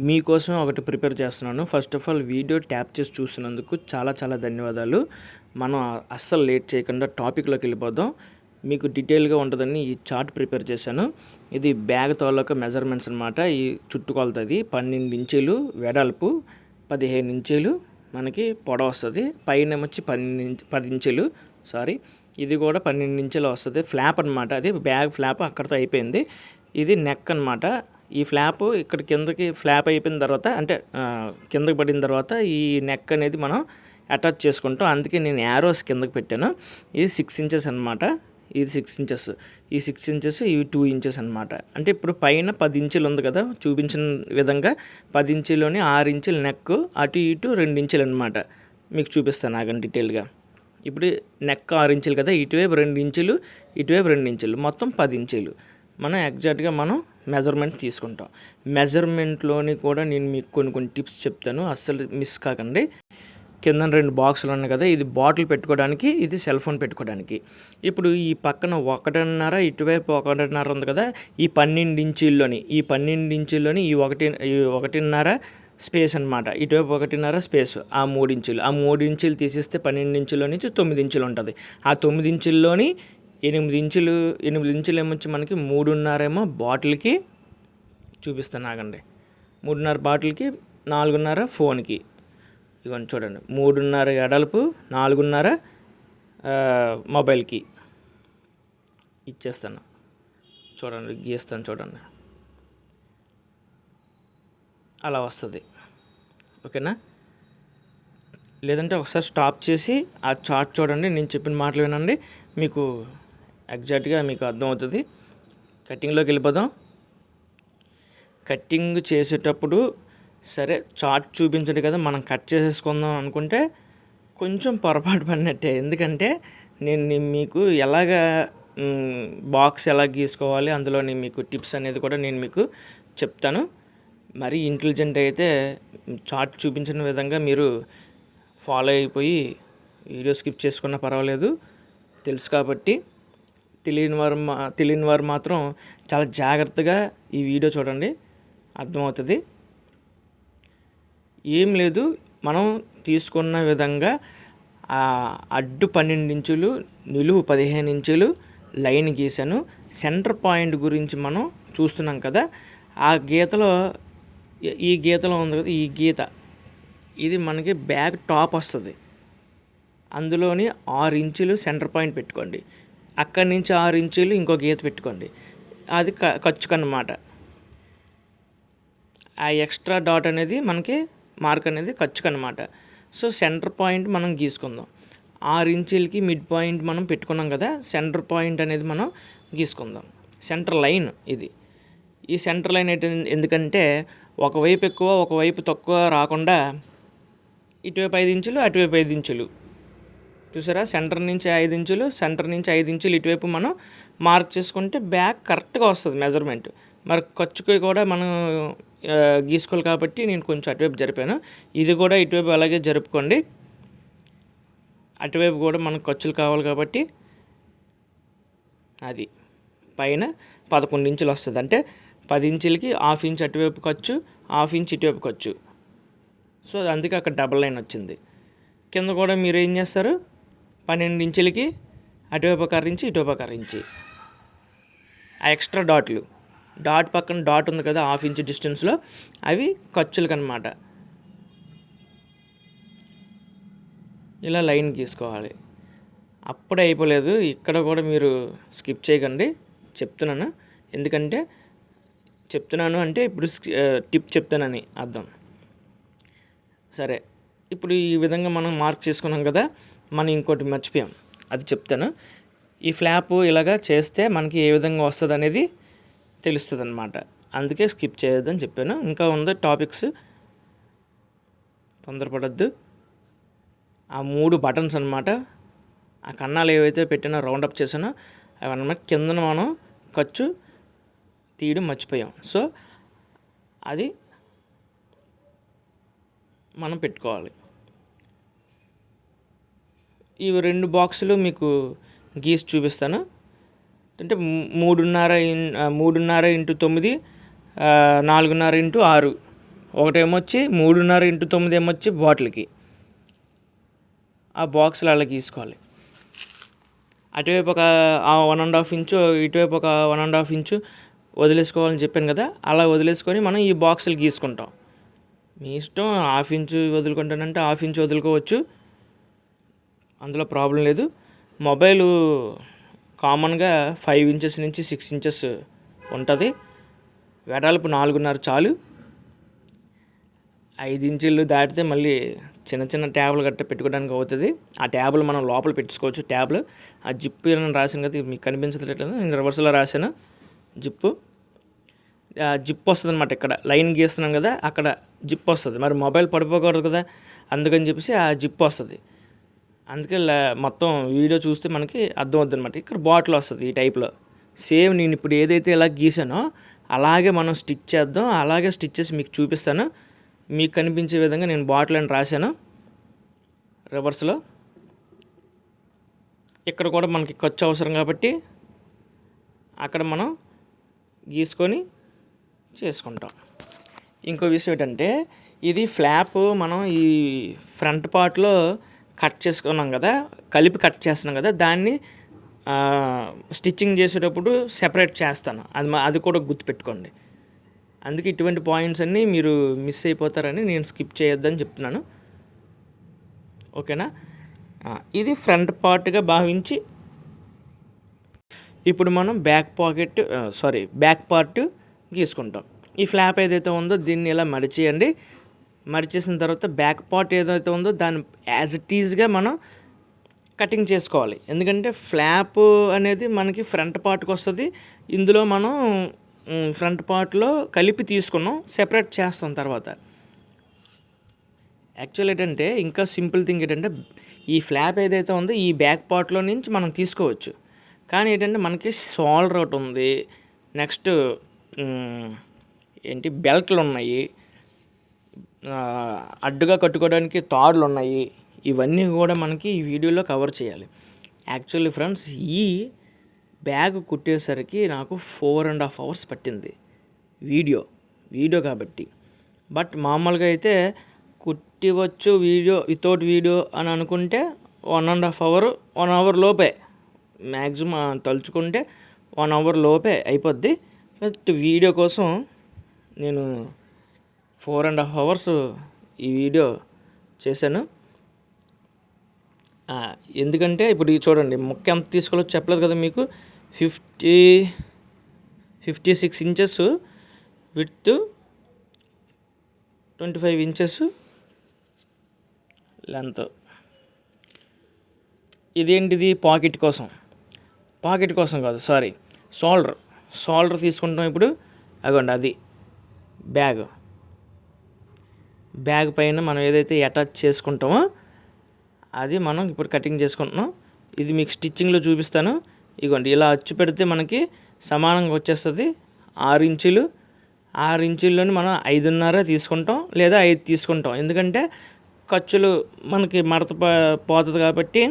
మీకోసం ఒకటి ప్రిపేర్ చేస్తున్నాను. First of all video tap చేసి చూస్తున్నందుకు చాలా చాలా ధన్యవాదాలు. మనం అస్సలు లేట్ చేయకుండా టాపిక్లోకి వెళ్ళిపోదాం. మీకు డీటెయిల్గా ఉంటుందని ఈ చార్ట్ ప్రిపేర్ చేశాను. ఇది బ్యాగ్ తాలూకా మెజర్మెంట్స్ అనమాట. ఈ చుట్టుకొలతది 12 ఇంచీలు వెడల్పు, 15 ఇంచీలు మనకి పొడవు వస్తుంది. పైన వచ్చి 10 ఇంచులు ఇది కూడా 12 ఇంచులు వస్తుంది. ఫ్లాప్ అనమాట. అది బ్యాగ్ ఫ్లాప్ అక్కడితో అయిపోయింది. ఇది నెక్ అనమాట. ఈ ఫ్లాప్ ఇక్కడ కిందకి ఫ్లాప్ అయిపోయిన తర్వాత అంటే కిందకి పడిన తర్వాత ఈ నెక్ అనేది మనం అటాచ్ చేసుకుంటాం. అందుకే నేను యారోస్ కిందకి పెట్టాను. ఇది 6 ఇంచెస్ అనమాట. ఇది 6 ఇంచెస్, ఈ 6 ఇంచెస్, ఇవి 2 ఇంచెస్ అనమాట. అంటే ఇప్పుడు పైన 10 ఇంచులు ఉంది కదా, చూపించిన విధంగా 10 ఇంచులోని 6 ఇంచులు నెక్, అటు ఇటు 2 ఇంచులు అనమాట. మీకు చూపిస్తాను ఆగండి డీటెయిల్గా. ఇప్పుడు నెక్ 6 ఇంచులు కదా, ఇటువైపు 2 ఇంచులు, ఇటువైపు 2 ఇంచులు, మొత్తం 10 ఇంచులు మనం ఎగ్జాక్ట్గా మనం మెజర్మెంట్ తీసుకుంటాం. మెజర్మెంట్లోని కూడా నేను మీకు కొన్ని టిప్స్ చెప్తాను, అస్సలు మిస్ కాకండి. కింద 2 బాక్సులు ఉన్నాయి కదా, ఇది బాటిల్ పెట్టుకోవడానికి, ఇది సెల్ ఫోన్ పెట్టుకోవడానికి. ఇప్పుడు ఈ పక్కన 1.5, ఇటువైపు 1.5 ఉంది కదా, ఈ 12 ఇంచుల్లోని ఈ 1.5 స్పేస్ అనమాట. ఇటువైపు 1.5 స్పేస్, ఆ 3 ఇంచులు, ఆ 3 ఇంచులు తీసిస్తే 12 ఇంచుల నుంచి 9 ఇంచులు ఉంటుంది. ఆ 9 ఇంచుల్లోని 8 ఇంచులు ఏమొచ్చి మనకి 3.5 ఏమో బాటిల్కి చూపిస్తాను ఆగండి. 3.5 బాటిల్కి, 4.5 ఫోన్కి. ఇవన్నీ చూడండి, 3.5 ఎడల్పు, 4.5 మొబైల్కి ఇచ్చేస్తాను. చూడండి, గీస్తాను చూడండి, అలా వస్తుంది. ఓకేనా? లేదంటే ఒకసారి స్టాప్ చేసి ఆ చార్ట్ చూడండి, నేను చెప్పిన మాటలు వినండి, మీకు ఎగ్జాక్ట్గా మీకు అర్థమవుతుంది. కటింగ్లోకి వెళ్ళిపోదాం. కటింగ్ చేసేటప్పుడు సరే చార్ట్ చూపించండి కదా, మనం కట్ చేసేసుకుందాం అనుకుంటే కొంచెం పొరపాటు పడినట్టే. ఎందుకంటే నేను మీకు ఎలాగా బాక్స్ ఎలా గీసుకోవాలి, అందులోని మీకు టిప్స్ అనేది కూడా నేను మీకు చెప్తాను. మరీ ఇంటెలిజెంట్ అయితే చార్ట్ చూపించిన విధంగా మీరు ఫాలో అయిపోయి వీడియో స్కిప్ చేసుకున్నా పర్వాలేదు, తెలుసు కాబట్టి. తెలియని వారు మాత్రం చాలా జాగ్రత్తగా ఈ వీడియో చూడండి, అర్థమవుతుంది. ఏం లేదు, మనం తీసుకున్న విధంగా అడ్డు 12 ఇంచులు, నిలువు 15 ఇంచులు లైన్ గీసాను. సెంటర్ పాయింట్ గురించి మనం చూస్తున్నాం కదా, ఆ గీతలో ఈ గీతలో ఉంది కదా, ఈ గీత ఇది మనకి బ్యాగ్ టాప్ వస్తుంది. అందులోని 6 ఇంచులు సెంటర్ పాయింట్ పెట్టుకోండి. అక్కడి నుంచి 6 ఇంచులు ఇంకో గీత పెట్టుకోండి. అది ఖర్చుకన్నమాట. ఆ ఎక్స్ట్రా డాట్ అనేది మనకి మార్క్ అనేది ఖర్చుకన్నమాట. సో సెంటర్ పాయింట్ మనం గీసుకుందాం. 6 ఇంచులకి మిడ్ పాయింట్ మనం పెట్టుకున్నాం కదా, సెంటర్ పాయింట్ అనేది మనం గీసుకుందాం. సెంటర్ లైన్ ఇది. ఈ సెంటర్ లైన్ ఎందుకంటే ఒకవైపు ఎక్కువ ఒకవైపు తక్కువ రాకుండా ఇటువైపు 5 ఇంచులు, అటువైపు 5 ఇంచులు, చూసారా? సెంటర్ నుంచి 5 ఇంచులు, సెంటర్ నుంచి 5 ఇంచులు ఇటువైపు మనం మార్క్ చేసుకుంటే బ్యాగ్ కరెక్ట్గా వస్తుంది మెజర్మెంట్. మరి ఖర్చుకి కూడా మనం గీసుకోవాలి కాబట్టి నేను కొంచెం అటువైపు జరిపాను. ఇది కూడా ఇటువైపు అలాగే జరుపుకోండి. అటువైపు కూడా మనకు ఖర్చులు కావాలి కాబట్టి అది పైన 11 ఇంచులు వస్తుంది. అంటే 10 ఇంచులకి 1/2 ఇంచ్ అటువైపు ఖర్చు, 1/2 ఇంచ్ ఇటువైపు ఖర్చు. సో అందుకే అక్కడ డబల్ లైన్ వచ్చింది. కింద కూడా మీరు ఏం చేస్తారు, 12 ఇంచులకి అటువైపు 1 ఇంచ్, ఇటువైపు 1 ఇంచ్. ఆ ఎక్స్ట్రా డాట్ పక్కన డాట్ ఉంది కదా 1/2 ఇంచ్ డిస్టెన్స్లో, అవి ఖర్చులకు అన్నమాట. ఇలా లైన్ గీసుకోవాలి. అప్పుడే అయిపోలేదు, ఇక్కడ కూడా మీరు స్కిప్ చేయకండి, చెప్తున్నాను. ఎందుకంటే ఇప్పుడు టిప్ చెప్తానని అర్థం. సరే, ఇప్పుడు ఈ విధంగా మనం మార్క్ చేసుకున్నాం కదా, మనం ఇంకోటి మర్చిపోయాం, అది చెప్తాను. ఈ ఫ్లాప్ ఇలాగా చేస్తే మనకి ఏ విధంగా వస్తుంది అనేది తెలుస్తుంది అన్నమాట. అందుకే స్కిప్ చేయొద్దని చెప్పాను. ఇంకా ఉంది టాపిక్స్, తొందరపడద్దు. ఆ 3 బటన్స్ అన్నమాట, ఆ కన్నాలు ఏవైతే పెట్టినా రౌండప్ చేసానో అవన్నమాట. కిందన మనం ఖర్చు తీయడం మర్చిపోయాం. సో అది మనం పెట్టుకోవాలి. ఇవి 2 బాక్సులు మీకు గీసి చూపిస్తాను. అంటే 3.5 × 9, 4.5 × 6 ఒకటేమొచ్చి 3.5x9 ఏమొచ్చి బాటిల్కి. ఆ బాక్స్లో అలా గీసుకోవాలి. అటువైపు ఒక 1.5 ఇంచు, ఇటువైపు ఒక 1.5 ఇంచు వదిలేసుకోవాలని చెప్పాను కదా, అలా వదిలేసుకొని మనం ఈ బాక్సులు గీసుకుంటాం. మీ ఇష్టం, 1/2 ఇంచు వదులుకుంటానంటే 1/2 ఇంచు వదులుకోవచ్చు, అందులో ప్రాబ్లం లేదు. మొబైలు కామన్గా 5 ఇంచెస్ నుంచి 6 ఇంచెస్ ఉంటుంది. వెడల్పు 4.5 చాలు. 5 ఇంచులు దాటితే మళ్ళీ చిన్న చిన్న ట్యాబ్లు గట్ట పెట్టుకోవడానికి అవుతుంది. ఆ ట్యాబ్లు మనం లోపల పెట్టుకోవచ్చు. ట్యాబ్లు ఆ జిప్ అని రాశాను కదా, మీకు కనిపించట్లేదు, నేను రివర్స్లో రాశాను. జిప్ వస్తుంది అనమాట. ఇక్కడ లైన్ గీస్తున్నాం కదా, అక్కడ జిప్ వస్తుంది. మరి మొబైల్ పడిపోకూడదు కదా, అందుకని చెప్పేసి ఆ జిప్ వస్తుంది. అందుకే మొత్తం వీడియో చూస్తే మనకి అర్థం అవుతుంది అనమాట. ఇక్కడ బాటిల్ వస్తుంది ఈ టైప్లో. సేమ్ నేను ఇప్పుడు ఏదైతే ఇలా గీసానో అలాగే మనం స్టిచ్ చేద్దాం. అలాగే స్టిచ్చెస్ మీకు చూపిస్తాను. మీకు కనిపించే విధంగా నేను బాటిల్ అని రాశాను రివర్స్లో. ఇక్కడ కూడా మనకి ఖర్చు అవసరం కాబట్టి అక్కడ మనం గీసుకొని చేసుకుంటాం. ఇంకో విషయం ఏంటంటే, ఇది ఫ్లాప్ మనం ఈ ఫ్రంట్ పార్ట్లో కట్ చేసుకున్నాం కదా, కలిపి కట్ చేస్తున్నాం కదా, దాన్ని స్టిచ్చింగ్ చేసేటప్పుడు సెపరేట్ చేస్తాను. అది కూడా గుర్తుపెట్టుకోండి. అందుకే ఇటువంటి పాయింట్స్ అన్నీ మీరు మిస్ అయిపోతారని నేను స్కిప్ చేయొద్దని చెప్తున్నాను. ఓకేనా? ఇది ఫ్రంట్ పార్ట్గా భావించి ఇప్పుడు మనం బ్యాక్ పార్ట్ గీసుకుంటాం. ఈ ఫ్లాప్ ఏదైతే ఉందో దీన్ని ఇలా మడిచేయండి. మడిచేసిన తర్వాత బ్యాక్ పార్ట్ ఏదైతే ఉందో దాన్ని యాజ్ ఇట్ ఈజ్గా మనం కటింగ్ చేసుకోవాలి. ఎందుకంటే ఫ్లాప్ అనేది మనకి ఫ్రంట్ పార్ట్కి వస్తుంది. ఇందులో మనం ఫ్రంట్ పార్ట్లో కలిపి తీసుకున్నాం, సెపరేట్ చేస్తాం తర్వాత. యాక్చువల్ ఏంటంటే, ఇంకా సింపుల్ థింగ్ ఏంటంటే, ఈ ఫ్లాప్ ఏదైతే ఉందో ఈ బ్యాక్ పార్ట్లో నుంచి మనం తీసుకోవచ్చు. కానీ ఏంటంటే మనకి షోల్డర్ ఒకటి ఉంది, నెక్స్ట్ బెల్ట్లు ఉన్నాయి, అడ్డుగా కట్టుకోవడానికి తాడులు ఉన్నాయి. ఇవన్నీ కూడా మనకి ఈ వీడియోలో కవర్ చేయాలి. యాక్చువల్లీ ఫ్రెండ్స్, ఈ బ్యాగ్ కుట్టేసరికి నాకు 4.5 hours పట్టింది వీడియో కాబట్టి. బట్ మామూలుగా అయితే కుట్టివచ్చు వితౌట్ వీడియో అని అనుకుంటే 1.5 hour 1 hour లోపే మ్యాక్సిమం తలుచుకుంటే 1 hour లోపే అయిపోద్ది. బట్ వీడియో కోసం నేను 4.5 hours ఈ వీడియో చేశాను. ఎందుకంటే ఇప్పుడు చూడండి, ముక్క ఎంత తీసుకోవాలో చెప్పలేదు కదా మీకు. 56 inches విడ్త్, 25 inches లెంత్. ఇదేంటిది? పాకెట్ కోసం కాదు, సారీ, షోల్డర్ తీసుకుంటాం ఇప్పుడు. అగోండి, అది బ్యాగ్ పైన మనం ఏదైతే అటాచ్ చేసుకుంటామో అది మనం ఇప్పుడు కటింగ్ చేసుకుంటున్నాం. ఇది మీకు స్టిచ్చింగ్లో చూపిస్తాను. ఇగోండి, ఇలా అచ్చు పెడితే మనకి సమానంగా వచ్చేస్తుంది. 6 ఇంచులు. 6 ఇంచుల్లోని మనం 5.5 తీసుకుంటాం, లేదా 5 తీసుకుంటాం. ఎందుకంటే ఖర్చులు మనకి మడత పోతుంది కాబట్టి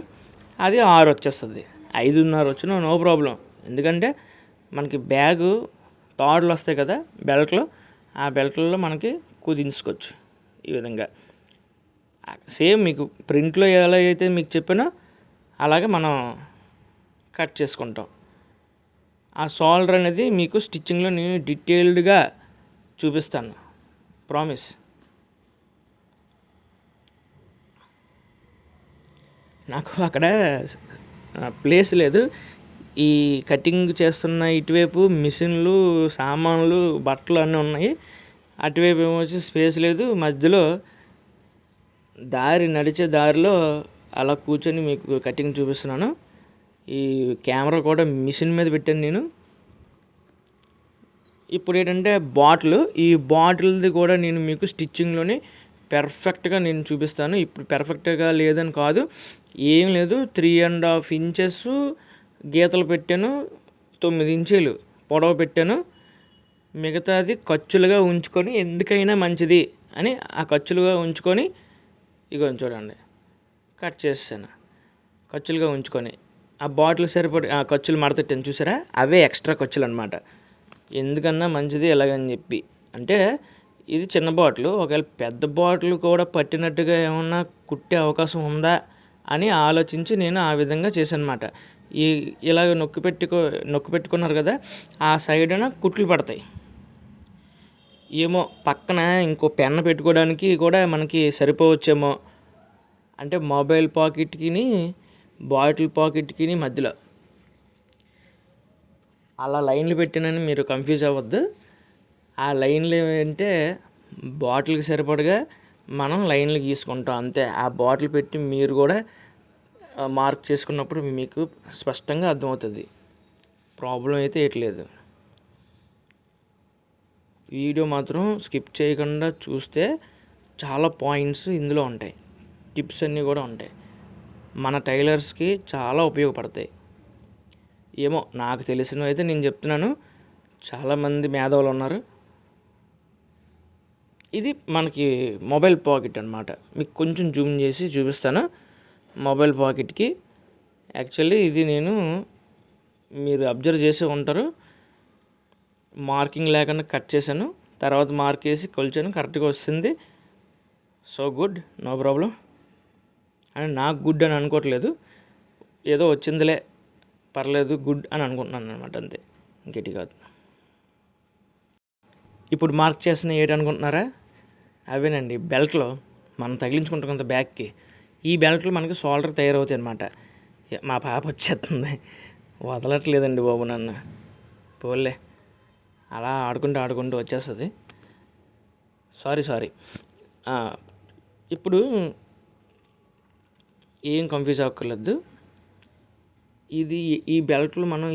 అది 6 వచ్చేస్తుంది. 5.5 వచ్చినా నో ప్రాబ్లం. ఎందుకంటే మనకి బ్యాగు తాడులు వస్తాయి కదా బెల్ట్లో, ఆ బెల్ట్లలో మనకి కుదించుకోవచ్చు ఈ విధంగా. సేమ్ మీకు ప్రింట్లో ఎలా అయితే మీకు చెప్పానో అలాగే మనం కట్ చేసుకుంటాం. ఆ షోల్డర్ అనేది మీకు స్టిచ్చింగ్లో నేను డీటెయిల్డ్గా చూపిస్తాను, ప్రామిస్. నాకు అక్కడ ప్లేస్ లేదు. ఈ కటింగ్ చేస్తున్న ఇటువైపు మిషన్లు, సామాన్లు, బట్టలు అన్నీ ఉన్నాయి. అటువైపు ఏమొచ్చి స్పేస్ లేదు. మధ్యలో నడిచే దారిలో అలా కూర్చొని మీకు కటింగ్ చూపిస్తున్నాను. ఈ కెమెరా కూడా మిషన్ మీద పెట్టాను నేను. ఇప్పుడు ఏంటంటే ఈ బాటిల్ది కూడా నేను మీకు స్టిచ్చింగ్లోని పెర్ఫెక్ట్గా నేను చూపిస్తాను. ఇప్పుడు పెర్ఫెక్ట్గా లేదని కాదు, ఏం లేదు, 3.5 inches గీతలు పెట్టాను, 9 ఇంచులు పొడవు పెట్టాను. మిగతాది ఖర్చులుగా ఉంచుకొని, ఎందుకైనా మంచిది అని ఆ ఖర్చులుగా ఉంచుకొని ఇగో చూడండి కట్ చేసాను. ఖర్చులుగా ఉంచుకొని ఆ బాటిల్ సరిపడి ఆ ఖర్చులు మడతెట్టాను చూసారా, అవే ఎక్స్ట్రా ఖర్చులు అనమాట. ఎందుకన్నా మంచిది ఎలాగని చెప్పి అంటే ఇది చిన్న బాటిల్. ఒకవేళ పెద్ద బాటిల్ కూడా పట్టినట్టుగా ఏమన్నా కుట్టే అవకాశం ఉందా అని ఆలోచించి నేను ఆ విధంగా చేశానమాట. ఇలాగ నొక్కి పెట్టుకున్నారు కదా, ఆ సైడున కుట్లు పడతాయి. ఏమో పక్కన ఇంకో పెన్ను పెట్టుకోవడానికి కూడా మనకి సరిపోవచ్చేమో, అంటే మొబైల్ పాకెట్కి బాటిల్ పాకెట్కి మధ్యలో అలా లైన్లు పెట్టినని మీరు కన్ఫ్యూజ్ అవ్వద్దు. ఆ లైన్లు ఏంటంటే బాటిల్కి సరిపడగా మనం లైన్లు గీసుకుంటాం అంతే. ఆ బాటిల్ పెట్టి మీరు కూడా మార్క్ చేసుకున్నప్పుడు మీకు స్పష్టంగా అర్థమవుతుంది. ప్రాబ్లం అయితే ఏట్లేదు. వీడియో మాత్రం స్కిప్ చేయకుండా చూస్తే చాలా పాయింట్స్ ఇందులో ఉంటాయి, టిప్స్ అన్నీ కూడా ఉంటాయి. మన టైలర్స్కి చాలా ఉపయోగపడతాయి. ఏమో నాకు తెలిసినవి అయితే నేను చెప్తున్నాను. చాలామంది మేధావులు ఉన్నారు. ఇది మనకి మొబైల్ పాకెట్ అనమాట. మీకు కొంచెం జూమ్ చేసి చూపిస్తాను. మొబైల్ పాకెట్కి యాక్చువల్లీ ఇది మీరు అబ్జర్వ్ చేసే ఉంటారు, మార్కింగ్ లేకుండా కట్ చేశాను, తర్వాత మార్క్ వేసి కొలిచాను, కరెక్ట్గా వస్తుంది. So good, no problem. అని నాకు గుడ్ అని అనుకోవట్లేదు, ఏదో వచ్చిందిలే పర్లేదు గుడ్ అని అనుకుంటున్నాను అనమాట, అంతే, ఇంకేటి కాదు. ఇప్పుడు మార్క్ చేసిన ఏంటనుకుంటున్నారా? అవేనండి బెల్ట్లో మనం తగిలించుకుంటాం కొంత బ్యాగ్కి. ఈ బెల్ట్లు మనకి షోల్డర్ తయారవుతాయి అనమాట. మా పాప వచ్చేస్తుంది, వదలట్లేదండి బాబు నన్ను. పోలే, అలా ఆడుకుంటూ వచ్చేస్తుంది. సారీ. ఇప్పుడు ఏం కన్ఫ్యూజ్ అవ్వక్కర్లేదు. ఈ బెల్ట్లు మనం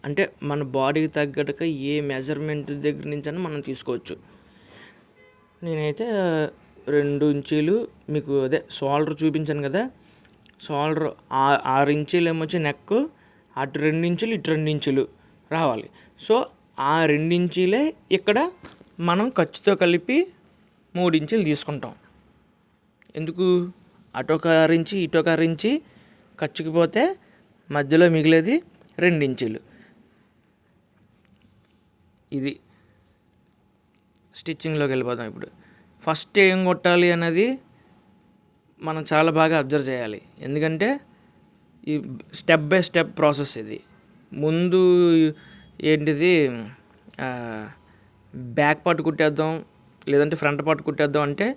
అంటే మన బాడీకి తగ్గట్టుగా ఏ మెజర్మెంట్ దగ్గర నుంచి అయినా మనం తీసుకోవచ్చు. నేనైతే 2 ఇంచీలు మీకు అదే షోల్డర్ చూపించాను కదా, షోల్డర్ 6 ఇంచీలు ఏమొచ్చి నెక్, అటు 2 ఇంచులు ఇటు 2 ఇంచులు రావాలి. సో ఆ 2 ఇంచీలే ఇక్కడ మనం ఖర్చుతో కలిపి 3 ఇంచులు తీసుకుంటాం. ఎందుకు? అటొక 6 ఇంచి ఇటొక 6 ఇంచి ఖర్చుకి పోతే మధ్యలో మిగిలేది 2 ఇంచులు. ఇది స్టిచ్చింగ్లోకి వెళ్ళిపోదాం. ఇప్పుడు ఫస్ట్ ఏం కొట్టాలి అన్నది మనం చాలా బాగా అబ్జర్వ్ చేయాలి. ఎందుకంటే ఈ స్టెప్ బై స్టెప్ ప్రాసెస్. ఇది ముందు ఏంటిది, బ్యాక్ పార్ట్ కుట్టేద్దాం లేదంటే ఫ్రంట్ పార్ట్ కుట్టేద్దాం అంటే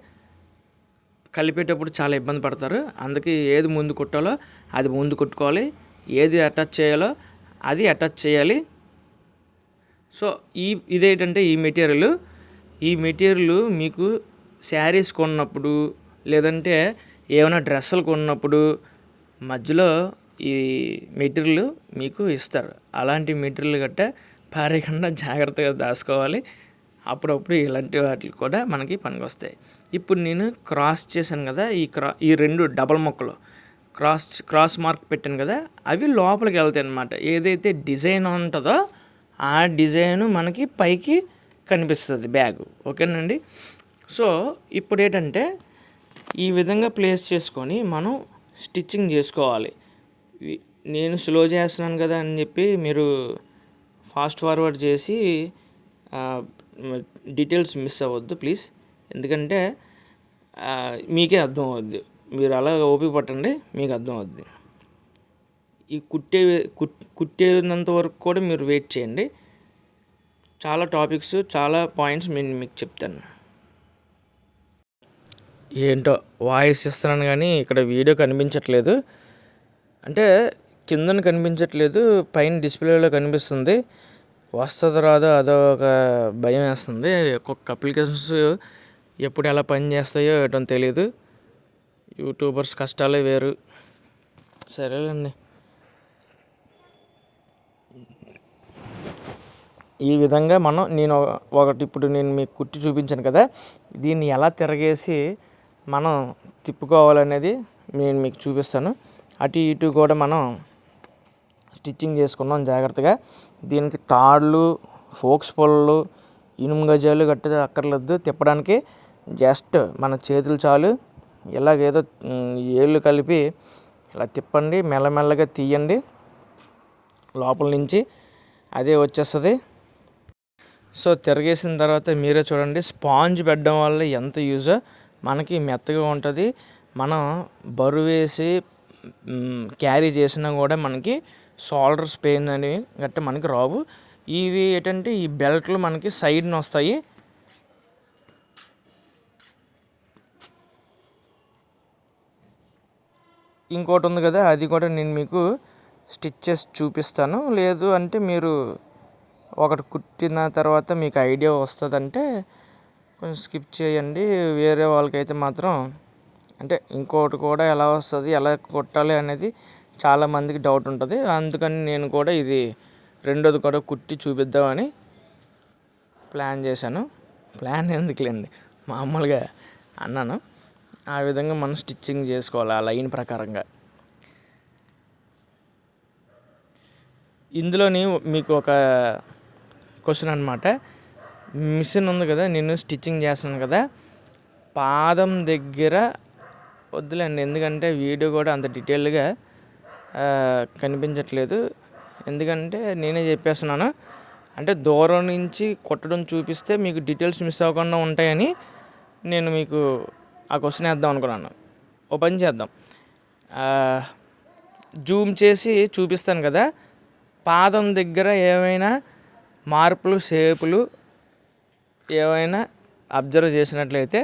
కలిపేటప్పుడు చాలా ఇబ్బంది పడతారు. అందుకే ఏది ముందు కుట్టాలో అది ముందు కుట్టుకోవాలి, ఏది అటాచ్ చేయాలో అది అటాచ్ చేయాలి. సో ఇదేంటంటే ఈ మెటీరియల్ మీకు శారీస్ కొన్నప్పుడు లేదంటే ఏమైనా డ్రెస్సులు కొన్నప్పుడు మధ్యలో ఈ మెటీరియల్ మీకు ఇస్తారు. అలాంటి మెటీరియల్ గట్టా పారేయకుండా జాగ్రత్తగా దాచుకోవాలి. అప్పుడప్పుడు ఇలాంటి వాటికి కూడా మనకి పనికి వస్తాయి. ఇప్పుడు నేను క్రాస్ చేశాను కదా, ఈ 2 డబల్ మొక్కలు క్రాస్ మార్క్ పెట్టాను కదా, అవి లోపలికి వెళ్తాయి అన్నమాట. ఏదైతే డిజైన్ ఉంటుందో ఆ డిజైన్ మనకి పైకి కనిపిస్తుంది బ్యాగ్. ఓకేనండి. సో ఇప్పుడు ఏంటంటే ఈ విధంగా ప్లేస్ చేసుకొని మనం స్టిచ్చింగ్ చేసుకోవాలి. నేను స్లో చేస్తున్నాను కదా అని చెప్పి మీరు ఫాస్ట్ ఫార్వర్డ్ చేసి డీటెయిల్స్ మిస్ అవ్వద్దు ప్లీజ్. ఎందుకంటే మీకే అర్థం అవుద్ది. మీరు అలా ఓపిక పట్టండి, మీకు అర్థం అవుద్ది. ఈ కుట్టేంత వరకు కూడా మీరు వెయిట్ చేయండి. చాలా టాపిక్స్, చాలా పాయింట్స్ నేను మీకు చెప్తాను. ఏంటో వాయిస్ ఇస్తున్నాను కానీ ఇక్కడ వీడియో కనిపించట్లేదు, అంటే కిందన కనిపించట్లేదు, పైన డిస్ప్లేలో కనిపిస్తుంది. వస్తుందో రాదో అదొక భయం వేస్తుంది. ఒక్కొక్క అప్లికేషన్స్ ఎప్పుడు ఎలా పని చేస్తాయో ఏటో తెలియదు. యూట్యూబర్స్ కష్టాలే వేరు. సరేలేండి. ఈ విధంగా నేను ఇప్పుడు మీకు కుట్టి చూపించాను కదా, దీన్ని ఎలా తిరగేసి మనం తిప్పుకోవాలనేది నేను మీకు చూపిస్తాను. అటు ఇటు కూడా మనం స్టిచ్చింగ్ చేసుకున్నాం జాగ్రత్తగా. దీనికి తాళ్ళు, ఫోక్స్ పొలలు, ఇనుము గజాలు గట్ట అక్కర్లేదు తిప్పడానికి. జస్ట్ మన చేతులు చాలు. ఇలాగేదో ఏళ్ళు కలిపి ఇలా తిప్పండి, మెల్లమెల్లగా తీయండి లోపల నుంచి, అదే వచ్చేస్తుంది. సో తిరగేసిన తర్వాత మీరే చూడండి, స్పాంజ్ పెట్టడం వల్ల ఎంత యూజో. మనకి మెత్తగా ఉంటుంది, మనం బరువేసి క్యారీ చేసినా కూడా మనకి షోల్డర్స్ పెయిన్ అనేవి గట్రా మనకి రావు. ఇవి ఏంటంటే ఈ బెల్ట్లు మనకి సైడ్న వస్తాయి. ఇంకోటి ఉంది కదా, అది కూడా నేను మీకు స్టిచ్ చేసి చూపిస్తాను. లేదు అంటే మీరు ఒకటి కుట్టిన తర్వాత మీకు ఐడియా వస్తుందంటే కొంచెం స్కిప్ చేయండి. వేరే వాళ్ళకైతే మాత్రం అంటే ఇంకోటి కూడా ఎలా వస్తుంది, ఎలా కుట్టాలి అనేది చాలామందికి డౌట్ ఉంటుంది. అందుకని నేను కూడా ఇది రెండోది కూడా కుట్టి చూపిద్దామని ప్లాన్ చేశాను. ప్లాన్ ఎందుకులేండి, మామూలుగా అన్నాను. ఆ విధంగా మనం స్టిచ్చింగ్ చేసుకోవాలి ఆ లైన్ ప్రకారంగా. ఇందులోని మీకు ఒక క్వశ్చన్ అనమాట. మిషన్ ఉంది కదా, నేను స్టిచ్చింగ్ చేస్తున్నాను కదా, పాదం దగ్గర వద్దులేండి, ఎందుకంటే వీడియో కూడా అంత డీటెయిల్గా కనిపించట్లేదు. ఎందుకంటే నేనే చెప్పేస్తున్నాను, అంటే దూరం నుంచి కొట్టడం చూపిస్తే మీకు డీటెయిల్స్ మిస్ అవ్వకుండా ఉంటాయని నేను మీకు ఆ క్వశ్చన్ వేద్దాం అనుకున్నాను. ఓ పని చేద్దాం, జూమ్ చేసి చూపిస్తాను కదా, పాదం దగ్గర ఏమైనా మార్పులు షేపులు ఏమైనా అబ్జర్వ్ చేసినట్లయితే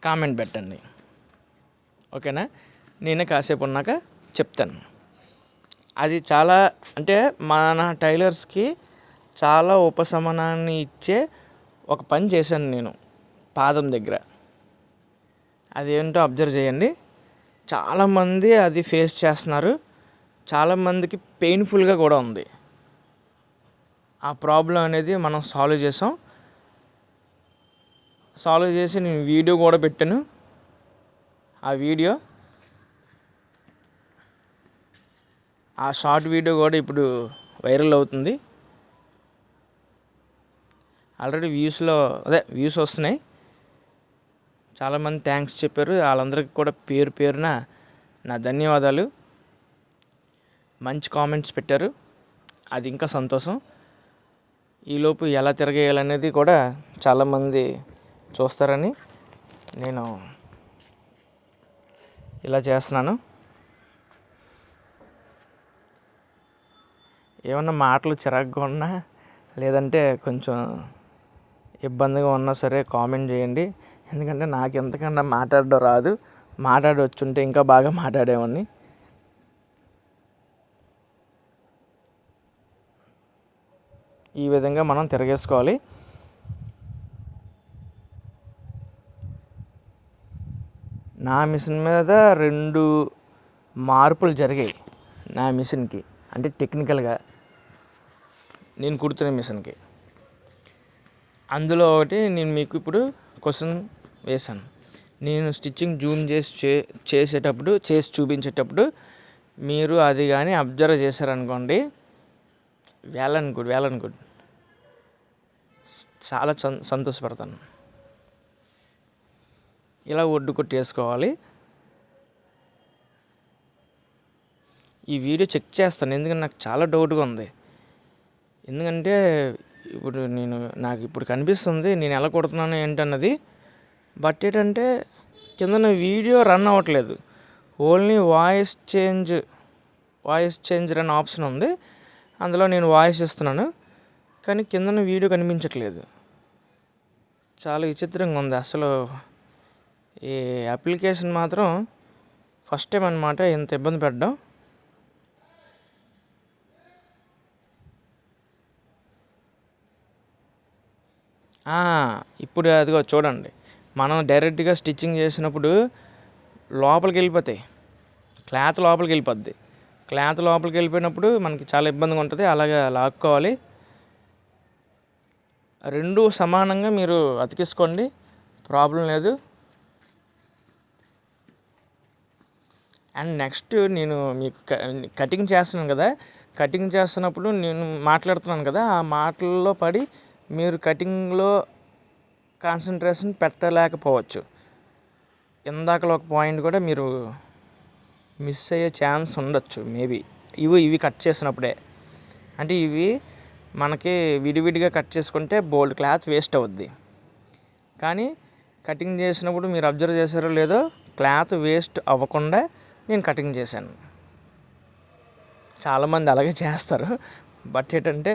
కామెంట్ పెట్టండి, ఓకేనా? నేనే కాసేపు ఉన్నాక చెప్తాను. అది చాలా అంటే మన టైలర్స్కి చాలా ఉపశమనాన్ని ఇచ్చే ఒక పని చేశాను నేను పాదం దగ్గర. అదేంటో అబ్జర్వ్ చేయండి. చాలామంది అది ఫేస్ చేస్తున్నారు, చాలామందికి పెయిన్ఫుల్గా కూడా ఉంది. ఆ ప్రాబ్లం అనేది మనం సాల్వ్ చేసి నేను వీడియో కూడా పెట్టాను. ఆ షార్ట్ వీడియో కూడా ఇప్పుడు వైరల్ అవుతుంది. ఆల్రెడీ వ్యూస్ వస్తున్నాయి. చాలామంది థ్యాంక్స్ చెప్పారు, వాళ్ళందరికీ కూడా పేరు పేరున నా ధన్యవాదాలు. మంచి కామెంట్స్ పెట్టారు, అది ఇంకా సంతోషం. ఈలోపు ఎలా తిరగేయాలనేది కూడా చాలామంది చూస్తారని నేను ఇలా చేస్తున్నాను. ఏమన్నా మాటలు చిరాకుగా ఉన్నా లేదంటే కొంచెం ఇబ్బందిగా ఉన్నా సరే కామెంట్ చేయండి. ఎందుకంటే నాకు ఎంతకన్నా మాట్లాడడం రాదు, మాట్లాడి వచ్చుంటే ఇంకా బాగా మాట్లాడేవాడిని. ఈ విధంగా మనం తిరగేసుకోవాలి. నా మిషన్ మీద 2 మార్పులు జరిగాయి నా మిషన్కి, అంటే టెక్నికల్గా నేను కుడుతున్న మిషన్కి. అందులో ఒకటి నేను మీకు ఇప్పుడు క్వశ్చన్ వేశాను. నేను స్టిచ్చింగ్ జూమ్ చేసి చూపించేటప్పుడు మీరు అది కానీ అబ్జర్వ్ చేశారనుకోండి, వెల్ అండ్ గుడ్, చాలా సంతోషపడతాను. ఇలా ఒడ్డు కొట్టేసుకోవాలి. ఈ వీడియో చెక్ చేస్తాను, ఎందుకంటే నాకు చాలా డౌట్గా ఉంది. ఎందుకంటే ఇప్పుడు నాకు ఇప్పుడు కనిపిస్తుంది నేను ఎలా కొడుతున్నాను ఏంటన్నది. బట్ ఏంటంటే కింద వీడియో రన్ అవ్వట్లేదు, ఓన్లీ వాయిస్ చేంజర్ అనే ఆప్షన్ ఉంది. అందులో నేను వాయిస్ ఇస్తున్నాను, కానీ కింద వీడియో కనిపించట్లేదు. చాలా విచిత్రంగా ఉంది. అసలు ఈ అప్లికేషన్ మాత్రం ఫస్ట్ టైం అన్నమాట ఇంత ఇబ్బంది పెట్టడం. ఇప్పుడు అదిగో చూడండి, మనం డైరెక్ట్గా స్టిచ్చింగ్ చేసినప్పుడు లోపలికి వెళ్ళిపోతాయి, క్లాత్ లోపలికి వెళ్ళిపోద్ది. క్లాత్ లోపలికి వెళ్ళిపోయినప్పుడు మనకి చాలా ఇబ్బందిగా ఉంటుంది. అలాగే లాక్కోవాలి. 2 సమానంగా మీరు అతికించుకోండి, ప్రాబ్లం లేదు. అండ్ నెక్స్ట్ నేను మీకు కటింగ్ చేస్తున్నాను కదా, కటింగ్ చేస్తున్నప్పుడు నేను మాట్లాడుతున్నాను కదా, ఆ మాటల్లో పడి మీరు కటింగ్లో కాన్సన్ట్రేషన్ పెట్టలేకపోవచ్చు. ఇందాకలో ఒక పాయింట్ కూడా మీరు మిస్ అయ్యే ఛాన్స్ ఉండొచ్చు మేబీ, ఇవి కట్ చేసినప్పుడే. అంటే ఇవి మనకి విడివిడిగా కట్ చేసుకుంటే బోల్డ్ క్లాత్ వేస్ట్ అవుద్ది. కానీ కటింగ్ చేసినప్పుడు మీరు అబ్జర్వ్ చేశారో లేదో, క్లాత్ వేస్ట్ అవ్వకుండా నేను కటింగ్ చేశాను. చాలామంది అలాగే చేస్తారు. బట్ ఏంటంటే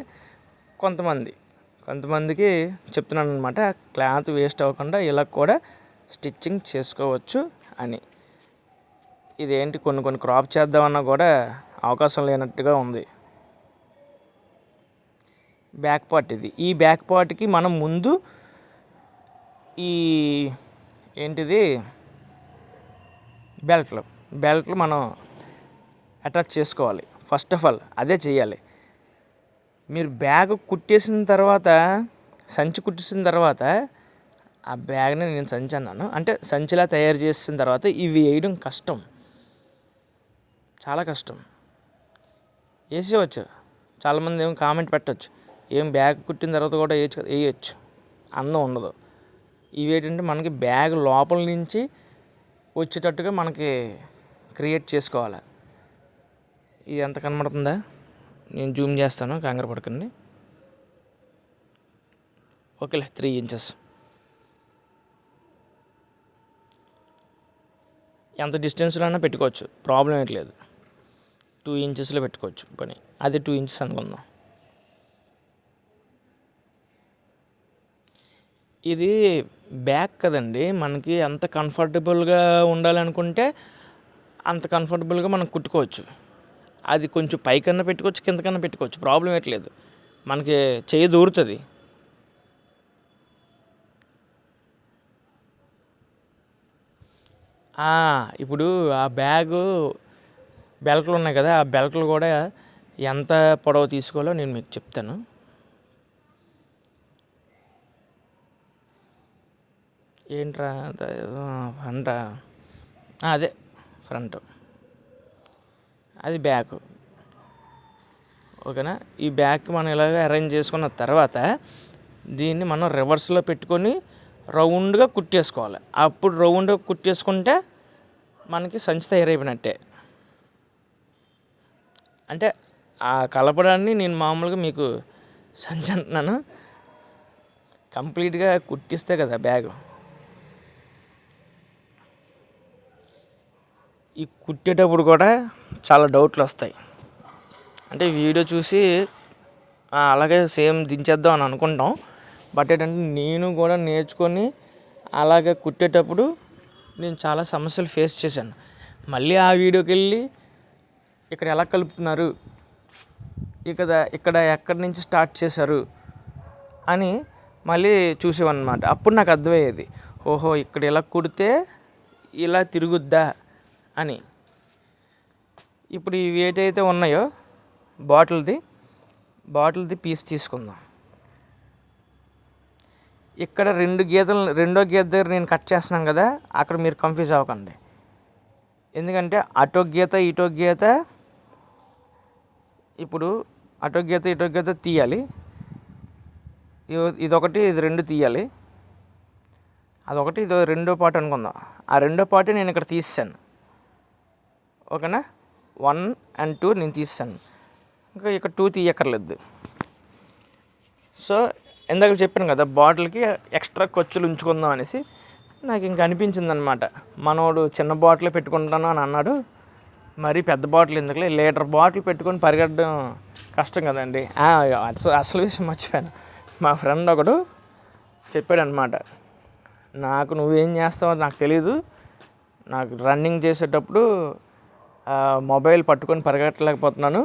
కొంతమందికి చెప్తున్నాను అనమాట, క్లాత్ వేస్ట్ అవ్వకుండా ఇలా కూడా స్టిచ్చింగ్ చేసుకోవచ్చు అని. ఇదేంటి కొన్ని క్రాప్ చేద్దామన్నా కూడా అవకాశం లేనట్టుగా ఉంది. బ్యాక్ పార్ట్ ఇది. ఈ బ్యాక్ పార్ట్కి మనం ముందు ఈ ఏంటిది బెల్ట్లు మనం అటాచ్ చేసుకోవాలి. ఫస్ట్ ఆఫ్ ఆల్ అదే చేయాలి. మీరు బ్యాగ్ కుట్టేసిన తర్వాత, సంచి కుట్టేసిన తర్వాత, ఆ బ్యాగ్ని నేను సంచి అన్నాను, అంటే సంచిలా తయారు చేసిన తర్వాత ఇవి వేయడం కష్టం, చాలా కష్టం. వేసేయచ్చు. చాలామంది ఏమో కామెంట్ పెట్టచ్చు, ఏం బ్యాగ్ కుట్టిన తర్వాత కూడా వేయచ్చు, అందం ఉండదు. ఇవి ఏంటంటే మనకి బ్యాగ్ లోపల నుంచి వచ్చేటట్టుగా మనకి క్రియేట్ చేసుకోవాలి. ఇది ఎంత కనబడుతుందా? నేను జూమ్ చేస్తాను, కంగారు పడకండి. ఓకేలే, 3 ఇంచెస్. ఎంత డిస్టెన్స్లో అయినా పెట్టుకోవచ్చు, ప్రాబ్లం ఏం లేదు. 2 ఇంచెస్లో పెట్టుకోవచ్చు పని. అది 2 ఇంచెస్ అనుకుందాం. ఇది బ్యాగ్ కదండి, మనకి ఎంత కంఫర్టబుల్గా ఉండాలనుకుంటే అంత కంఫర్టబుల్గా మనం కుట్టుకోవచ్చు. అది కొంచెం పైకన్నా పెట్టుకోవచ్చు, కిందకన్నా పెట్టుకోవచ్చు, ప్రాబ్లం ఏట్లేదు. మనకి చెయ్యి దూరుతుంది. ఇప్పుడు ఆ బ్యాగు బెల్ట్లు ఉన్నాయి కదా, ఆ బెల్ట్లు కూడా ఎంత పొడవు తీసుకోవాలో నేను మీకు చెప్తాను. ఏంట్రా ఫ్రంట్, అదే ఫ్రంట్, అది బ్యాక్. ఓకేనా? ఈ బ్యాక్ మనం ఇలాగ అరేంజ్ చేసుకున్న తర్వాత దీన్ని మనం రివర్స్లో పెట్టుకొని రౌండ్గా కుట్టేసుకోవాలి. అప్పుడు రౌండ్గా కుట్టేసుకుంటే మనకి సంచి తయారైపోయినట్టే. అంటే ఆ కలపడాన్ని నేను మామూలుగా మీకు సంచి అంటున్నాను, కంప్లీట్గా కుట్టిస్తే కదా బ్యాగ్. ఈ కుట్టేటప్పుడు కూడా చాలా డౌట్లు వస్తాయి. అంటే వీడియో చూసి అలాగే సేమ్ దించేద్దాం అని అనుకుంటాం. బట్ ఏంటంటే నేను కూడా నేర్చుకొని అలాగే కుట్టేటప్పుడు నేను చాలా సమస్యలు ఫేస్ చేశాను. మళ్ళీ ఆ వీడియోకి వెళ్ళి ఇక్కడ ఎలా కలుపుతున్నారు, ఇక్కడ ఎక్కడి నుంచి స్టార్ట్ చేశారు అని మళ్ళీ చూసేవన్నమాట. అప్పుడు నాకు అర్థమయ్యేది, ఓహో ఇక్కడ ఇలా కుడితే ఇలా తిరుగుద్దా అని. ఇప్పుడు ఇవి ఏటైతే ఉన్నాయో బాటిల్ది పీస్ తీసుకుందాం. ఇక్కడ రెండో గీత దగ్గర నేను కట్ చేస్తున్నాను కదా, అక్కడ మీరు కన్ఫ్యూజ్ అవ్వకండి. ఎందుకంటే అటో గీత ఇటో గీత, ఇప్పుడు అటో గీత ఇటో గీత తీయాలి. ఇదొకటి, ఇది 2 తీయాలి. అదొకటి, ఇది రెండో పార్ట్ అనుకుందాం. ఆ రెండో పార్ట్ నేను ఇక్కడ తీసాను. ఓకేనా? 1 and 2 నేను తీసాను. ఇంకా ఇక్కడ 2 తీయక్కర్లేదు. సో ఇందాక చెప్పాను కదా, బాటిల్కి ఎక్స్ట్రా ఖర్చులు ఉంచుకుందాం అనేసి నాకు ఇంకా అనిపించింది అనమాట. మనోడు చిన్న బాటిల్ పెట్టుకుంటాను అని అన్నాడు, మరి పెద్ద బాటిల్ ఎందుకులే, లీటర్ బాటిల్ పెట్టుకొని పరిగెట్టడం కష్టం కదండి. అసలు విషయం మర్చిపోయాను. మా ఫ్రెండ్ ఒకడు చెప్పాడు అనమాట, నాకు నువ్వేం చేస్తావో నాకు తెలీదు, నాకు రన్నింగ్ చేసేటప్పుడు మొబైల్ పట్టుకొని పరిగెట్టలేకపోతున్నాను,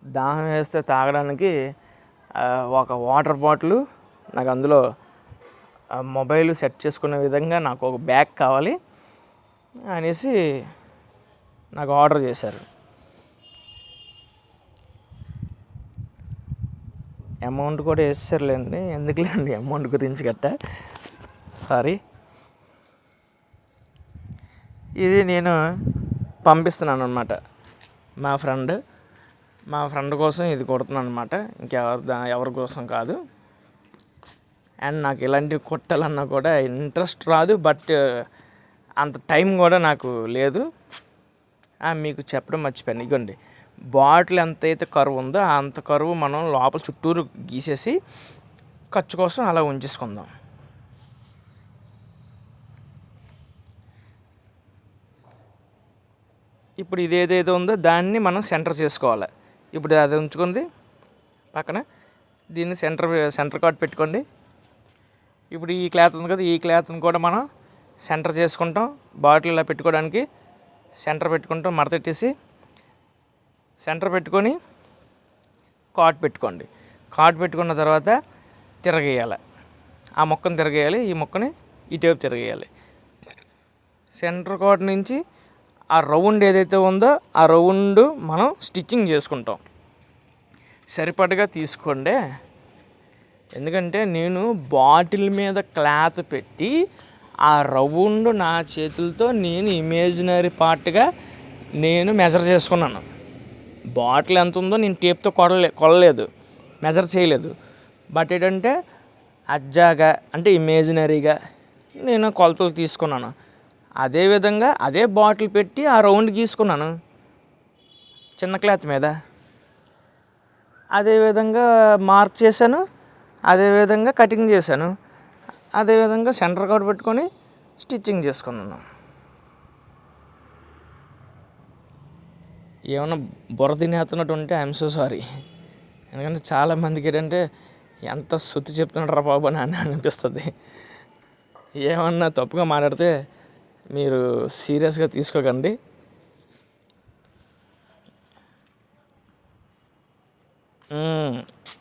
దాహం వేస్తే తాగడానికి ఒక వాటర్ బాటిల్, నాకు అందులో మొబైల్ సెట్ చేసుకునే విధంగా నాకు ఒక బ్యాగ్ కావాలి అనేసి నాకు ఆర్డర్ చేశారు. అమౌంట్ కూడా వేసేసారులేండి, ఎందుకులేండి అమౌంట్ గురించి గట్టా, సారీ. ఇది నేను పంపిస్తున్నాను అనమాట మా ఫ్రెండ్ కోసం ఇది కుడుతున్నాను అనమాట, ఎవరి కోసం కాదు. అండ్ నాకు ఇలాంటివి కుట్టాలన్నా కూడా ఇంట్రెస్ట్ రాదు, బట్ అంత టైం కూడా నాకు లేదు. మీకు చెప్పడం మర్చిపోయాను, ఇగోండి బాటిల్ ఎంతైతే కరువు ఉందో అంత కరువు మనం లోపల చుట్టూరు గీసేసి ఖర్చు కోసం అలా ఉంచేసుకుందాం. ఇప్పుడు ఇది ఏదైతే ఉందో దాన్ని మనం సెంటర్ చేసుకోవాలి. ఇప్పుడు అది ఉంచుకుంది పక్కన, దీన్ని సెంటర్ కార్డ్ పెట్టుకోండి. ఇప్పుడు ఈ క్లాత్ ఉంది కదా, ఈ క్లాత్ని కూడా మనం సెంటర్ చేసుకుంటాం. బాటిల్ ఇలా పెట్టుకోవడానికి సెంటర్ పెట్టుకుంటాం. మడతెట్టేసి సెంటర్ పెట్టుకొని కార్డ్ పెట్టుకోండి. కార్డ్ పెట్టుకున్న తర్వాత తిరగేయాలి. ఆ మొక్కను తిరగేయాలి, ఈ మొక్కని ఇటువైపు తిరగేయాలి. సెంటర్ కార్డ్ నుంచి ఆ రౌండ్ ఏదైతే ఉందో ఆ రౌండ్ మనం స్టిచ్చింగ్ చేసుకుంటాం. సరిపడగా తీసుకోండి. ఎందుకంటే నేను బాటిల్ మీద క్లాత్ పెట్టి ఆ రౌండ్ నా చేతులతో నేను ఇమేజినరీ పార్ట్గా నేను మెజర్ చేసుకున్నాను. బాటిల్ ఎంత ఉందో నేను టేప్తో కొలలేదు, మెజర్ చేయలేదు. బట్ ఏంటంటే అజ్జాగా అంటే ఇమేజినరీగా నేను కొలతలు తీసుకున్నాను. అదేవిధంగా అదే బాటిల్ పెట్టి ఆ రౌండ్ గీసుకున్నాను చిన్న క్లాత్ మీద. అదేవిధంగా మార్క్ చేశాను, అదేవిధంగా కటింగ్ చేశాను, అదేవిధంగా సెంటర్ కార్డ్ పెట్టుకొని స్టిచ్చింగ్ చేసుకున్నాను. ఏమన్నా బుర్ర తినేస్తున్నట్టు ఉంటే ఐఎమ్ సో సారీ. ఎందుకంటే చాలామందికి ఏంటంటే ఎంత శుద్ధి చెప్తున్నారా బాబు అని అనిపిస్తుంది. ఏమన్నా తప్పుగా మాట్లాడితే మీరు సీరియస్గా తీసుకోకండి.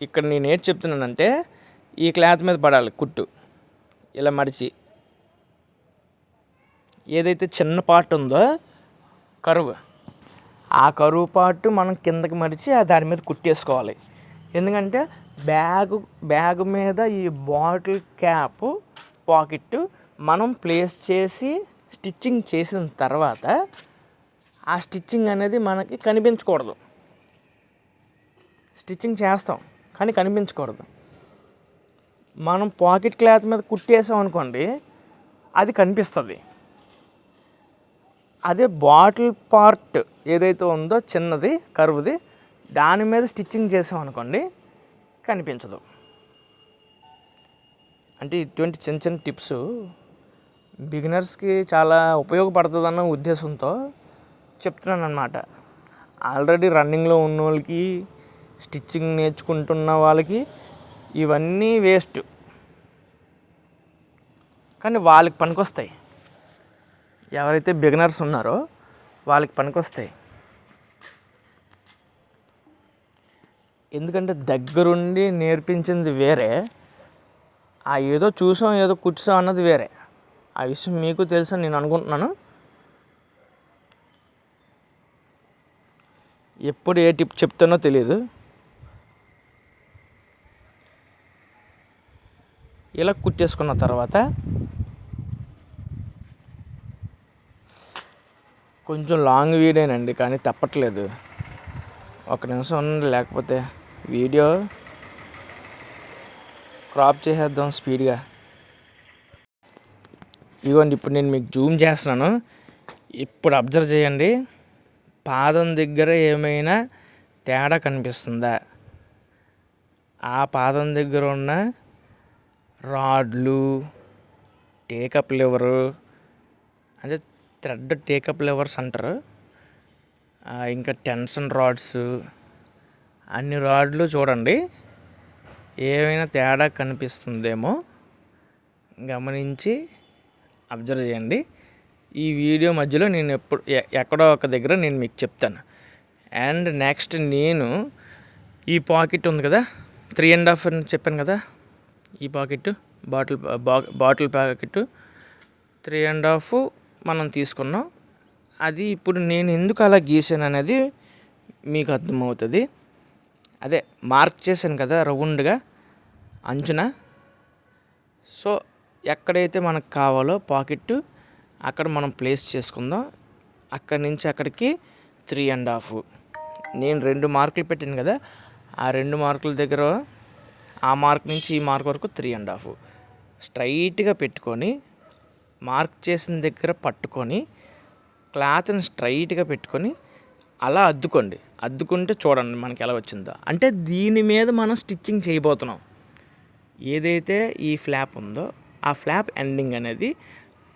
ఇక్కడ నేను ఏంటి చెప్తున్నానంటే ఈ క్లాత్ మీద పడాలి కుట్టు ఇలా మడిచి. ఏదైతే చిన్న పార్ట్ ఉందో కరువు, ఆ కరువు పార్ట్ మనం కిందకి మడిచి దాని మీద కుట్టేసుకోవాలి. ఎందుకంటే బ్యాగ్ మీద ఈ బాటిల్ క్యాప్ పాకెట్ మనం ప్లేస్ చేసి స్టిచ్చింగ్ చేసిన తర్వాత ఆ స్టిచ్చింగ్ అనేది మనకి కనిపించకూడదు. స్టిచ్చింగ్ చేస్తాం కానీ కనిపించకూడదు. మనం పాకెట్ క్లాత్ మీద కుట్టేసాం అనుకోండి, అది కనిపిస్తుంది. అదే బాటిల్ పార్ట్ ఏదైతే ఉందో చిన్నది కరువుది, దాని మీద స్టిచ్చింగ్ చేసాం అనుకోండి కనిపించదు. అంటే ఇటువంటి చిన్న చిన్న టిప్స్ బిగినర్స్కి చాలా ఉపయోగపడుతుందన్న ఉద్దేశంతో చెప్తున్నాను అన్నమాట. ఆల్రెడీ రన్నింగ్లో ఉన్న వాళ్ళకి, స్టిచ్చింగ్ నేర్చుకుంటున్న వాళ్ళకి ఇవన్నీ వేస్ట్, కానీ వాళ్ళకి పనికొస్తాయి. ఎవరైతే బిగినర్స్ ఉన్నారో వాళ్ళకి పనికొస్తాయి. ఎందుకంటే దగ్గరుండి నేర్పించింది వేరే, ఆ ఏదో చూసాం ఏదో కూర్చాం అన్నది వేరే. ఆ విషయం మీకు తెలుసని నేను అనుకుంటున్నాను. ఎప్పుడు ఏ టిప్ చెప్తానో తెలియదు. ఇలా కుట్టేసుకున్న తర్వాత కొంచెం లాంగ్ వీడియోనండి, కానీ తప్పట్లేదు. ఒక నిమిషం ఉండండి, లేకపోతే వీడియో క్రాప్ చేసేద్దాం స్పీడ్గా. ఇదిగోండి, ఇప్పుడు నేను మీకు జూమ్ చేస్తున్నాను. ఇప్పుడు అబ్జర్వ్ చేయండి, పాదం దగ్గర ఏమైనా తేడా కనిపిస్తుందా? ఆ పాదం దగ్గర ఉన్న రాడ్లు, టేకప్ లివరు, అంటే థ్రెడ్ టేకప్ లివర్స్ అంటారు, ఇంకా టెన్షన్ రాడ్స్, అన్ని రాడ్లు చూడండి. ఏమైనా తేడా కనిపిస్తుందేమో గమనించి అబ్జర్వ్ చేయండి. ఈ వీడియో మధ్యలో నేను ఎక్కడో ఒక దగ్గర నేను మీకు చెప్తాను. అండ్ నెక్స్ట్ నేను ఈ పాకెట్ ఉంది కదా, 3.5 అని చెప్పాను కదా, ఈ పాకెట్ బాటిల్ ప్యాకెట్ 3.5 మనం తీసుకున్నాం. అది ఇప్పుడు నేను ఎందుకు అలా గీసాను అనేది మీకు అర్థమవుతుంది. అదే మార్క్ చేశాను కదా రౌండ్గా అంచున. సో ఎక్కడైతే మనకు కావాలో పాకెట్ అక్కడ మనం ప్లేస్ చేసుకుందాం. అక్కడి నుంచి అక్కడికి 3.5. నేను 2 మార్కులు పెట్టాను కదా, ఆ 2 మార్కుల దగ్గర ఆ మార్క్ నుంచి ఈ మార్క్ వరకు 3.5 స్ట్రైట్గా పెట్టుకొని, మార్క్ చేసిన దగ్గర పట్టుకొని క్లాత్ని స్ట్రైట్గా పెట్టుకొని అలా అద్దుకోండి. అద్దుకుంటే చూడండి మనకి ఎలా వచ్చిందో. అంటే దీని మీద మనం స్టిచ్చింగ్ చేయబోతున్నాం. ఏదైతే ఈ ఫ్లాప్ ఉందో ఆ ఫ్లాప్ ఎండింగ్ అనేది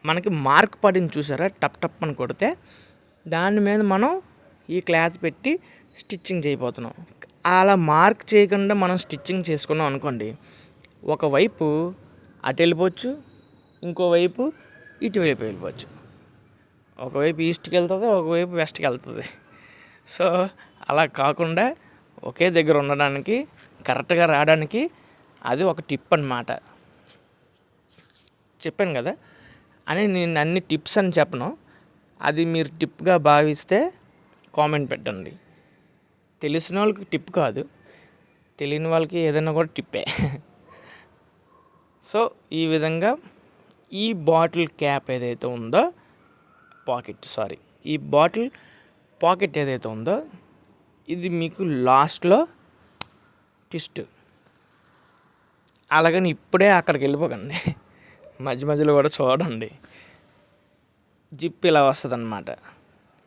మనకి మార్క్ పడింది చూసారా, టప్ టప్ అని కొడితే దాని మీద మనం ఈ క్లాత్ పెట్టి స్టిచ్చింగ్ చేయబోతున్నాం. అలా మార్క్ చేయకుండా మనం స్టిచ్చింగ్ చేసుకున్నాం అనుకోండి, ఒకవైపు అటు వెళ్ళిపోవచ్చు, ఇంకోవైపు ఇటువైపు వెళ్ళిపోవచ్చు. ఒకవైపు ఈస్ట్కి వెళ్తుంది, ఒకవైపు వెస్ట్కి వెళ్తుంది. సో అలా కాకుండా ఒకే దగ్గర ఉండడానికి, కరెక్ట్గా రావడానికి అది ఒక టిప్ అన్నమాట. చెప్పాను కదా అని నేను అన్ని టిప్స్ అని చెప్పను. అది మీరు టిప్గా భావిస్తే కామెంట్ పెట్టండి. తెలిసిన వాళ్ళకి టిప్ కాదు, తెలియని వాళ్ళకి ఏదైనా కూడా టిప్పే. సో ఈ విధంగా ఈ బాటిల్ క్యాప్ ఏదైతే ఉందో ఈ బాటిల్ పాకెట్ ఏదైతే ఉందో ఇది మీకు లాస్ట్లో ట్విస్ట్. అలాగని ఇప్పుడే అక్కడికి వెళ్ళిపోకండి, మధ్య మధ్యలో కూడా చూడండి. జిప్ ఇలా వస్తుంది అన్నమాట.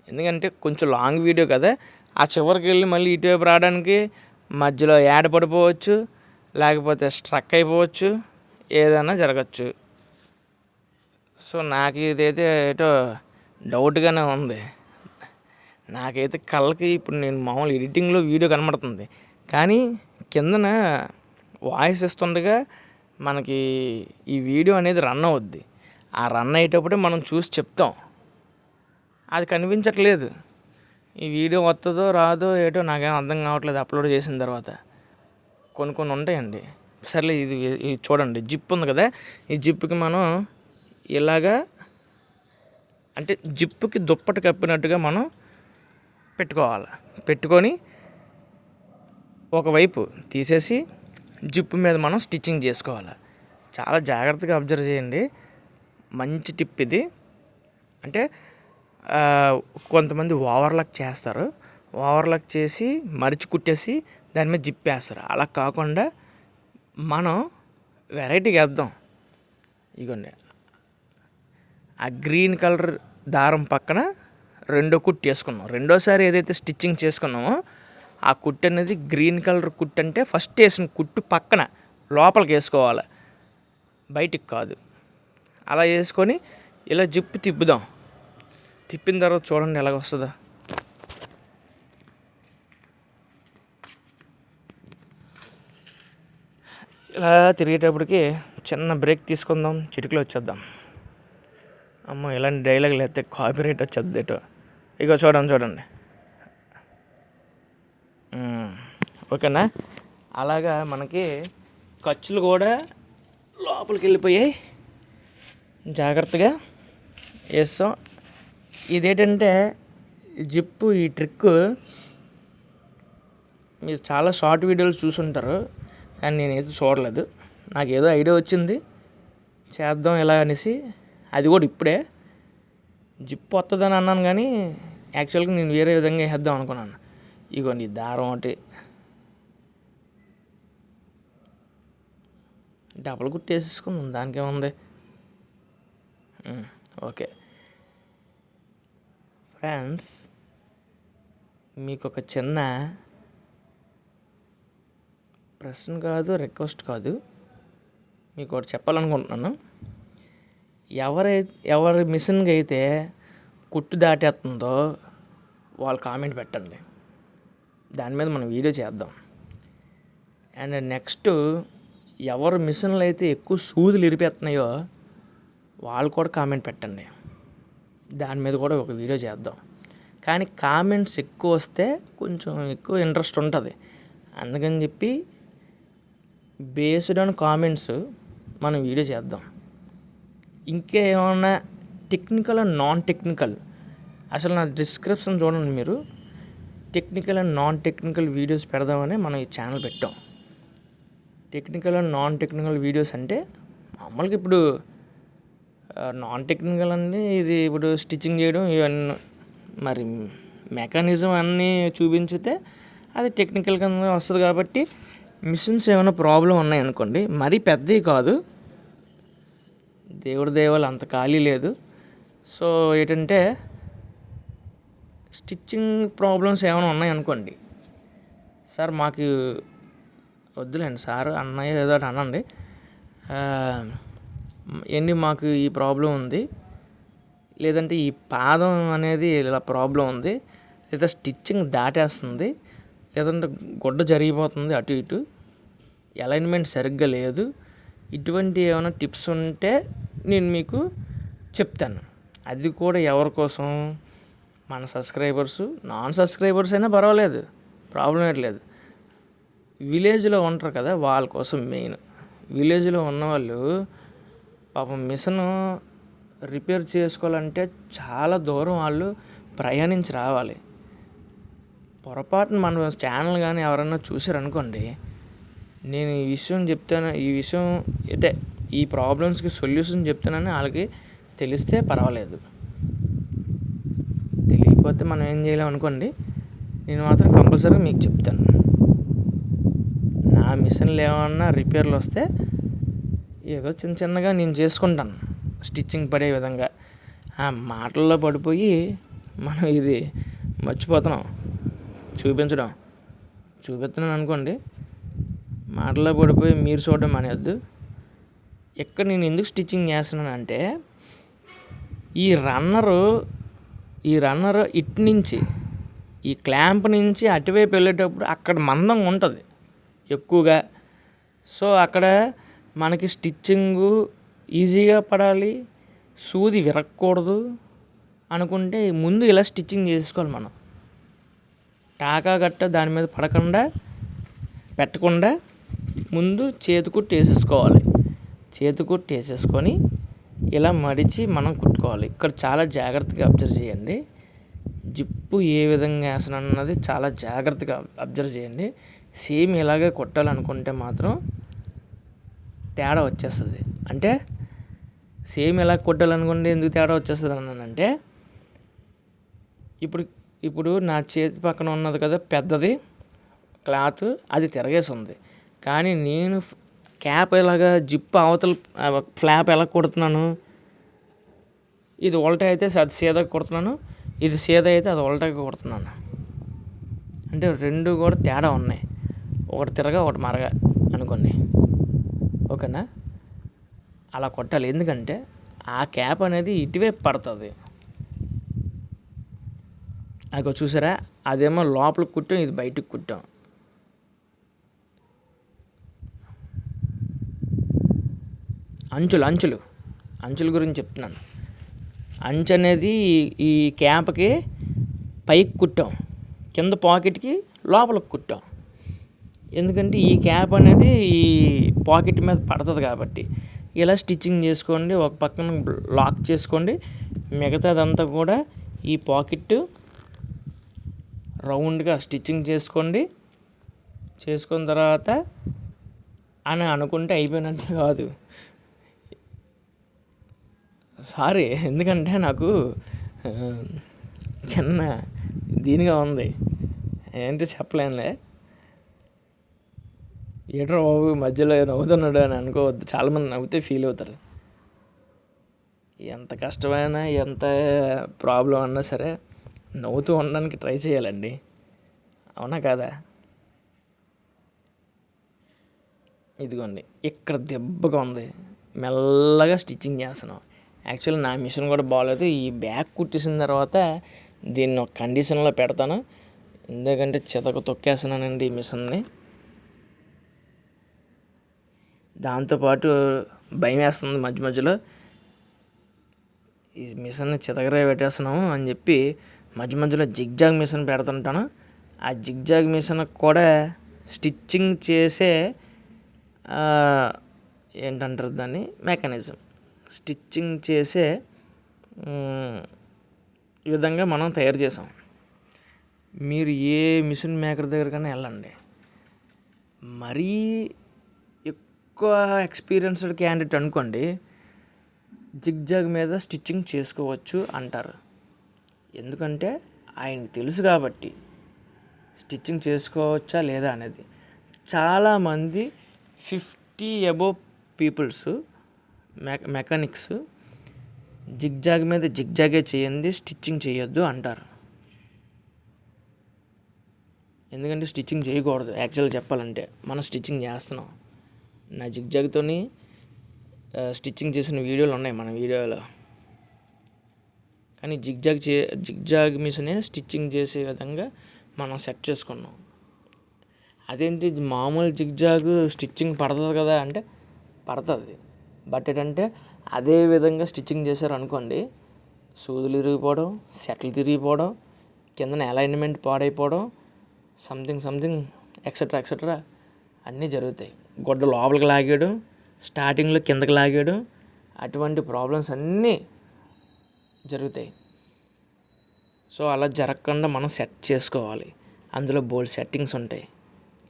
ఎందుకంటే కొంచెం లాంగ్ వీడియో కదా, ఆ చివరికి వెళ్ళి మళ్ళీ ఇటువైపు రావడానికి మధ్యలో యాడ్ పడిపోవచ్చు, లేకపోతే స్ట్రక్ అయిపోవచ్చు, ఏదైనా జరగచ్చు. సో నాకు ఇదైతే ఏటో డౌట్గానే ఉంది. నాకైతే కళ్ళకి ఇప్పుడు నేను మామూలు ఎడిటింగ్లో వీడియో కనబడుతుంది, కానీ కిందన వాయిస్ ఇస్తుండగా మనకి ఈ వీడియో అనేది రన్ అవుద్ది. ఆ రన్ అయ్యేటప్పుడే మనం చూసి చెప్తాం. అది కనిపించట్లేదు. ఈ వీడియో వస్తుందో రాదో ఏటో నాకేం అర్థం కావట్లేదు. అప్లోడ్ చేసిన తర్వాత కొన్ని ఉంటాయండి. సర్లే, ఇది చూడండి, జిప్ ఉంది కదా, ఈ జిప్కి మనం ఇలాగా అంటే జిప్పుకి దుప్పటి కప్పినట్టుగా మనం పెట్టుకోవాలి. పెట్టుకొని ఒకవైపు తీసేసి జిప్పు మీద మనం స్టిచ్చింగ్ చేసుకోవాలి. చాలా జాగ్రత్తగా అబ్జర్వ్ చేయండి. మంచి టిప్ ఇది. అంటే కొంతమంది ఓవర్లాక్ చేస్తారు, ఓవర్లాక్ చేసి మడిచి కుట్టేసి దాని మీద జిప్ వేస్తారు. అలా కాకుండా మనం వెరైటీగా వేద్దాం. ఇగోండి, ఆ గ్రీన్ కలర్ దారం పక్కన రెండో కుట్టు వేసుకున్నాం. రెండోసారి ఏదైతే స్టిచ్చింగ్ చేసుకున్నామో ఆ కుట్టు అనేది గ్రీన్ కలర్ కుట్టు అంటే ఫస్ట్ వేసిన కుట్టు పక్కన లోపలికి వేసుకోవాలి, బయటికి కాదు. అలా వేసుకొని ఇలా జిప్పు తిప్పుదాం. తిప్పిన తర్వాత చూడండి ఎలాగ వస్తుందో. ఇలా తిరిగేటప్పటికి చిన్న బ్రేక్ తీసుకుందాం, చిటికలో వచ్చేద్దాం. అమ్మో, ఇలాంటి డైలాగులు అయితే కాపీరైట్ వచ్చేది ఏటో. ఇగో చూడండి. ఓకేనా? అలాగా మనకి ఖర్చులు కూడా లోపలికి వెళ్ళిపోయాయి. జాగ్రత్తగా వేస్తాం. ఇదేంటంటే జిప్పు, ఈ ట్రిక్ మీరు చాలా షార్ట్ వీడియోలు చూసుంటారు, కానీ నేనైతే చూడలేదు. నాకు ఏదో ఐడియా వచ్చింది చేద్దాం ఇలా అనేసి. అది కూడా ఇప్పుడే జిప్పు వస్తుందని అన్నాను, కానీ యాక్చువల్గా నేను వేరే విధంగా వేద్దాం అనుకున్నాను. ఇగోండి దారం ఒకటి డబల్ కుట్టి వేసేసుకుందాం, దానికేముంది. ఓకే ఫ్రెండ్స్, మీకు ఒక చిన్న ప్రశ్న కాదు, రిక్వెస్ట్ కాదు, మీకు ఒకటి చెప్పాలనుకుంటున్నాను. ఎవరి మిషన్కి అయితే కుట్టు దాటేస్తుందో వాళ్ళు కామెంట్ పెట్టండి. దాని మీద మనం వీడియో చేద్దాం. అండ్ నెక్స్ట్, ఎవరు మిషన్లు అయితే ఎక్కువ సూదులు ఇరిపేస్తున్నాయో వాళ్ళు కూడా కామెంట్ పెట్టండి. దాని మీద కూడా ఒక వీడియో చేద్దాం. కానీ కామెంట్స్ ఎక్కువ వస్తే కొంచెం ఎక్కువ ఇంట్రెస్ట్ ఉంటుంది. అందుకని చెప్పి బేస్డ్ ఆన్ కామెంట్స్ మనం వీడియో చేద్దాం. ఇంకేమన్నా టెక్నికల్ అండ్ నాన్ టెక్నికల్, అసలు నా డిస్క్రిప్షన్ చూడండి మీరు, technical and non technical videos పెడదామని మనం ఈ ఛానల్ పెట్టాం. Technical and non technical videos అంటే మామూలుగా ఇప్పుడు నాన్ టెక్నికల్ అంటే ఇది ఇప్పుడు స్టిచ్చింగ్ చేయడం ఇవన్నీ, మరి మెకానిజం అన్నీ చూపించితే అది టెక్నికల్ కింద వస్తుంది. కాబట్టి మిషన్స్ ఏమైనా ప్రాబ్లం ఉన్నాయనుకోండి, మరీ పెద్దవి కాదు, దేవుడి దేవాలు అంత ఖాళీ లేదు. సో ఏంటంటే స్టిచ్చింగ్ ప్రాబ్లమ్స్ ఏమైనా ఉన్నాయనుకోండి, సార్ మాకు వద్దులేండి సార్ అన్నయ్య ఏదో ఒకటి అనండి, ఏంటి మాకు ఈ ప్రాబ్లం ఉంది, లేదంటే ఈ పాదం అనేది ఇలా ప్రాబ్లం ఉంది, లేదా స్టిచ్చింగ్ దాటేస్తుంది, లేదంటే గుడ్డ జరిగిపోతుంది అటు ఇటు, అలైన్మెంట్ సరిగ్గా లేదు, ఇటువంటి ఏమైనా టిప్స్ ఉంటే నేను మీకు చెప్తాను. అది కూడా ఎవరి కోసం? మన సబ్స్క్రైబర్స్, నాన్ సబ్స్క్రైబర్స్ అయినా పర్వాలేదు, ప్రాబ్లం లేదు. విలేజ్లో ఉంటారు కదా, వాళ్ళ కోసం మెయిన్. విలేజ్లో ఉన్నవాళ్ళు పాపం మిషన్ రిపేర్ చేసుకోవాలంటే చాలా దూరం వాళ్ళు ప్రయాణించి రావాలి. పొరపాటున మన ఛానల్ కానీ ఎవరైనా చూసారనుకోండి, నేను ఈ విషయం చెప్తాను, ఈ విషయం అంటే ఈ ప్రాబ్లమ్స్కి సొల్యూషన్ చెప్తానని వాళ్ళకి తెలిస్తే పర్వాలేదు, తెలియకపోతే మనం ఏం చేయలేం అనుకోండి. నేను మాత్రం కంపల్సరీగా మీకు చెప్తాను. నా మిషన్లు ఏమన్నా రిపేర్లు వస్తే ఏదో చిన్న చిన్నగా నేను చేసుకుంటాను, స్టిచ్చింగ్ పడే విధంగా. ఆ మాటల్లో పడిపోయి మనం ఇది మర్చిపోతున్నాం, చూపిస్తున్నాను అనుకోండి, మాటల్లో పడిపోయి మీరు చూడడం మానేయద్దు. ఇక్కడ నేను ఎందుకు స్టిచ్చింగ్ చేస్తున్నానంటే, ఈ రన్నరు ఇటు నుంచి, ఈ క్లాంప్ నుంచి అటువైపు వెళ్ళేటప్పుడు అక్కడ మందంగా ఉంటుంది ఎక్కువగా. సో అక్కడ మనకి స్టిచ్చింగు ఈజీగా పడాలి, సూది విరగకూడదు అనుకుంటే ముందు ఇలా స్టిచ్చింగ్ చేసుకోవాలి. మనం టాకా గట్ట దాని మీద పెట్టకుండా ముందు చేతికుట్టు వేసేసుకోవాలి. చేతికుట్టు వేసేసుకొని ఇలా మడిచి మనం కుట్టుకోవాలి. ఇక్కడ చాలా జాగ్రత్తగా అబ్జర్వ్ చేయండి. జిప్పు ఏ విధంగా వేసాను అన్నది చాలా జాగ్రత్తగా అబ్జర్వ్ చేయండి. సేమ్ ఇలాగే కుట్టాలనుకుంటే మాత్రం తేడా వచ్చేస్తుంది. అంటే సేమ్ ఇలా కుట్టాలనుకుంటే ఎందుకు తేడా వచ్చేస్తుంది అన్నానంటే, ఇప్పుడు నా చేతి పక్కన ఉన్నది కదా పెద్దది క్లాత్, అది తిరగేసి ఉంది. కానీ నేను క్యాప్ ఇలాగా జిప్ అవతల ఫ్లాప్ ఎలా కుడుతున్నాను, ఇది ఉల్టా అయితే అది సీదా కుడుతున్నాను, ఇది సీదా అయితే అది ఉల్టాగా కుడుతున్నాను. అంటే రెండు కూడా తేడా ఉన్నాయి, ఒకటి తిరగ ఒకటి మరగ అనుకోండి. ఓకేనా? అలా కొట్టాలి. ఎందుకంటే ఆ క్యాప్ అనేది ఇటువైపు పడుతుంది. అదిగో చూసారా, అదేమో లోపలికి కుట్టాం, ఇది బయటకు కుట్టాం. అంచుల గురించి చెప్తున్నాను. అంచు అనేది ఈ క్యాప్కి పైకి కుట్టాం, కింద పాకెట్కి లోపలికి కుట్టాం. ఎందుకంటే ఈ క్యాప్ అనేది ఈ పాకెట్ మీద పడుతుంది కాబట్టి. ఇలా స్టిచ్చింగ్ చేసుకోండి, ఒక పక్కన లాక్ చేసుకోండి, మిగతాదంతా కూడా ఈ పాకెట్ రౌండ్గా స్టిచ్చింగ్ చేసుకోండి. చేసుకున్న తర్వాత అని అనుకుంటే అయిపోయినట్టు కాదు. సారీ, ఎందుకంటే నాకు చిన్న దీనిగా ఉంది, ఏంటో చెప్పలేనులే. ఏట్రా బాబు మధ్యలో నవ్వుతున్నాడు అని అనుకోవద్దు, చాలామంది నవ్వుతే ఫీల్ అవుతారు. ఎంత కష్టమైనా ఎంత ప్రాబ్లం అన్నా సరే నవ్వుతూ ఉండడానికి ట్రై చేయాలండి, అవునా కాదా? ఇదిగోండి, ఇక్కడ దెబ్బగా ఉంది, మెల్లగా స్టిచ్చింగ్ చేస్తున్నాం. యాక్చువల్లీ నా మిషన్ కూడా బాగోలేదు. ఈ బ్యాక్ కుట్టేసిన తర్వాత దీన్ని ఒక కండిషన్లో పెడతాను, ఎందుకంటే చితక తొక్కేస్తున్నానండి ఈ మిషన్ని. దాంతోపాటు భయం వేస్తుంది మధ్యలో, ఈ మిషన్ని చితకరే పెట్టేస్తున్నాము అని చెప్పి మధ్యలో జిగ్జాగ్ మిషన్ పెడుతుంటాను. ఆ జిగ్జాగ్ మిషన్ కూడా స్టిచ్చింగ్ చేసే ఏంటంటారు దాన్ని, మెకానిజం, స్టిచ్చింగ్ చేసే విధంగా మనం తయారు చేసాం. మీరు ఏ మిషన్ మేకర్ దగ్గరకైనా వెళ్ళండి, మరీ ఎక్కువ ఎక్స్పీరియన్స్డ్ క్యాండిడేట్ అనుకోండి, జిగ్జాగ్ మీద స్టిచ్చింగ్ చేసుకోవచ్చు అంటారు. ఎందుకంటే ఆయనకు తెలుసు కాబట్టి స్టిచ్చింగ్ చేసుకోవచ్చా లేదా అనేది. చాలామంది 50 అబోవ్ పీపుల్స్ మెకానిక్స్ జిగ్జాగ్ మీద జిగ్జాగే చేయండి, స్టిచ్చింగ్ చేయొద్దు అంటారు. ఎందుకంటే స్టిచ్చింగ్ చేయకూడదు. యాక్చువల్గా చెప్పాలంటే మనం స్టిచ్చింగ్ చేస్తున్నాం. నా జిగ్జాగ్తోని స్టిచ్చింగ్ చేసిన వీడియోలు ఉన్నాయి మన వీడియోలో. కానీ జిగ్జాగ్ మిషనే స్టిచ్చింగ్ చేసే విధంగా మనం సెట్ చేసుకున్నాం. అదేంటి మామూలు జిగ్జాగ్ స్టిచ్చింగ్ పడుతుంది కదా అంటే పడుతుంది. బట్ ఏంటంటే అదే విధంగా స్టిచ్చింగ్ చేశారు అనుకోండి, సూదులు ఇరిగిపోవడం, సెట్లు తిరిగిపోవడం, కిందన అలైన్మెంట్ పాడైపోవడం, సంథింగ్ ఎక్సెట్రా అన్నీ జరుగుతాయి. గొడ్డ లోపలికి లాగాడు, స్టార్టింగ్లో కిందకి లాగాడు, అటువంటి ప్రాబ్లమ్స్ అన్నీ జరుగుతాయి. సో అలా జరగకుండా మనం సెట్ చేసుకోవాలి. అందులో బోల్డ్ సెట్టింగ్స్ ఉంటాయి,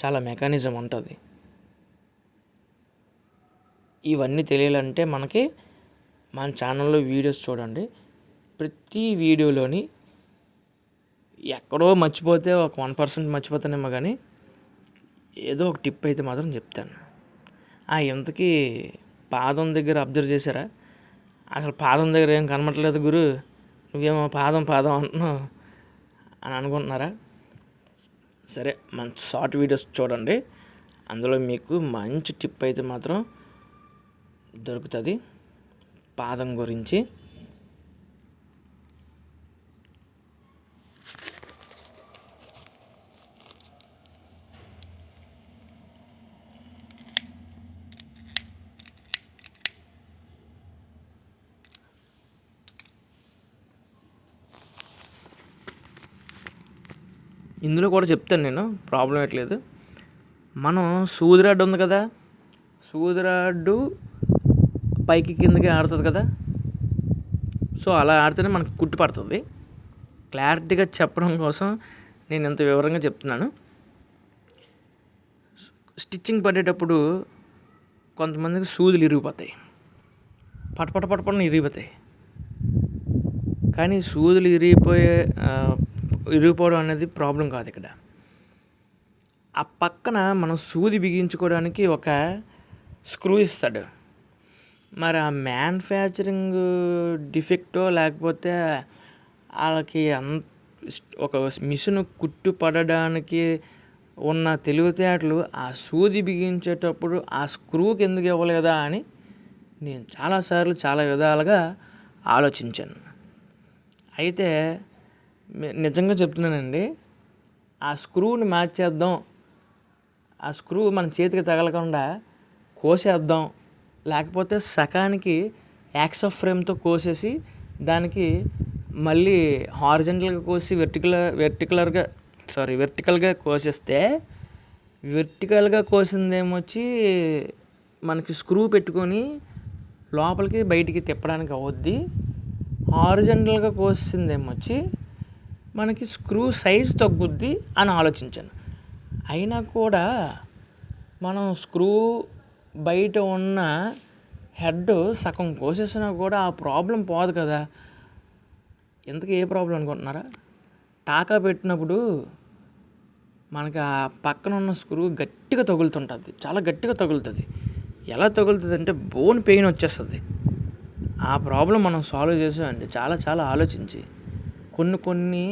చాలా మెకానిజం ఉంటుంది. ఇవన్నీ తెలియాలంటే మనకి మన ఛానల్లో వీడియోస్ చూడండి. ప్రతి వీడియోలోని ఎక్కడో మర్చిపోతే ఒక 1% మర్చిపోతానేమో కానీ ఏదో ఒక టిప్ అయితే మాత్రం చెప్తాను. ఇంతకీ పాదం దగ్గర అబ్జర్వ్ చేశారా? అసలు పాదం దగ్గర ఏం కనబడట్లేదు గురు, నువ్వేమో పాదం అంటున్నావు అని అనుకుంటున్నారా? సరే, మన షార్ట్ వీడియోస్ చూడండి, అందులో మీకు మంచి టిప్ అయితే మాత్రం దొరుకుతుంది పాదం గురించి. ఇందులో కూడా చెప్తాను నేను, ప్రాబ్లం ఎట్లేదు. మనం సూదిరాడ్డు ఉంది కదా, సూదిరాడ్డు పైకి కిందకి ఆడుతుంది కదా, సో అలా ఆడితేనే మనకు కుట్టు పడుతుంది. క్లారిటీగా చెప్పడం కోసం నేను ఇంత వివరంగా చెప్తున్నాను. స్టిచ్చింగ్ పడేటప్పుడు కొంతమందికి సూదులు ఇరిగిపోతాయి, పటపటని ఇరిగిపోతాయి. కానీ సూదులు ఇరిగిపోవడం అనేది ప్రాబ్లం కాదు. ఇక్కడ ఆ పక్కన మనం సూది బిగించుకోవడానికి ఒక స్క్రూ ఇస్తాడు. మరి ఆ మ్యానుఫ్యాక్చరింగ్ డిఫెక్టో లేకపోతే వాళ్ళకి ఒక మిషన్ కుట్టు పడడానికి ఉన్న తెలివితేటలు ఆ సూది బిగించేటప్పుడు ఆ స్క్రూకి ఎందుకు ఇవ్వలేదా అని నేను చాలాసార్లు చాలా విధాలుగా ఆలోచించాను. అయితే నిజంగా చెప్తున్నానండి, ఆ స్క్రూని మార్చేద్దాం, ఆ స్క్రూ మన చేతికి తగలకుండా కోసేద్దాం, లేకపోతే సకానికి యాక్సో ఫ్రేమ్తో కోసేసి దానికి మళ్ళీ హారిజంటల్గా కోసి వెర్టికల్గా కోసేస్తే, వెర్టికల్గా కోసిందేమొచ్చి మనకి స్క్రూ పెట్టుకొని లోపలికి బయటికి తిప్పడానికి అవుద్ది. హారిజంటల్గా కోసిందేమొచ్చి మనకి స్క్రూ సైజ్ తగ్గుద్ది అని ఆలోచించాను. అయినా కూడా మనం స్క్రూ బయట ఉన్న హెడ్ సగం కోసేసినా కూడా ఆ ప్రాబ్లం పోదు కదా. ఇంతకీ ఏ ప్రాబ్లం అనుకుంటున్నారా? టాకా పెట్టినప్పుడు మనకి ఆ పక్కన ఉన్న స్క్రూ గట్టిగా తగులుతుంటుంది, చాలా గట్టిగా తగులుతుంది. ఎలా తగులుతుంది అంటే బోన్ పెయిన్ వచ్చేస్తుంది. ఆ ప్రాబ్లం మనం సాల్వ్ చేసామండి చాలా ఆలోచించి. కొన్ని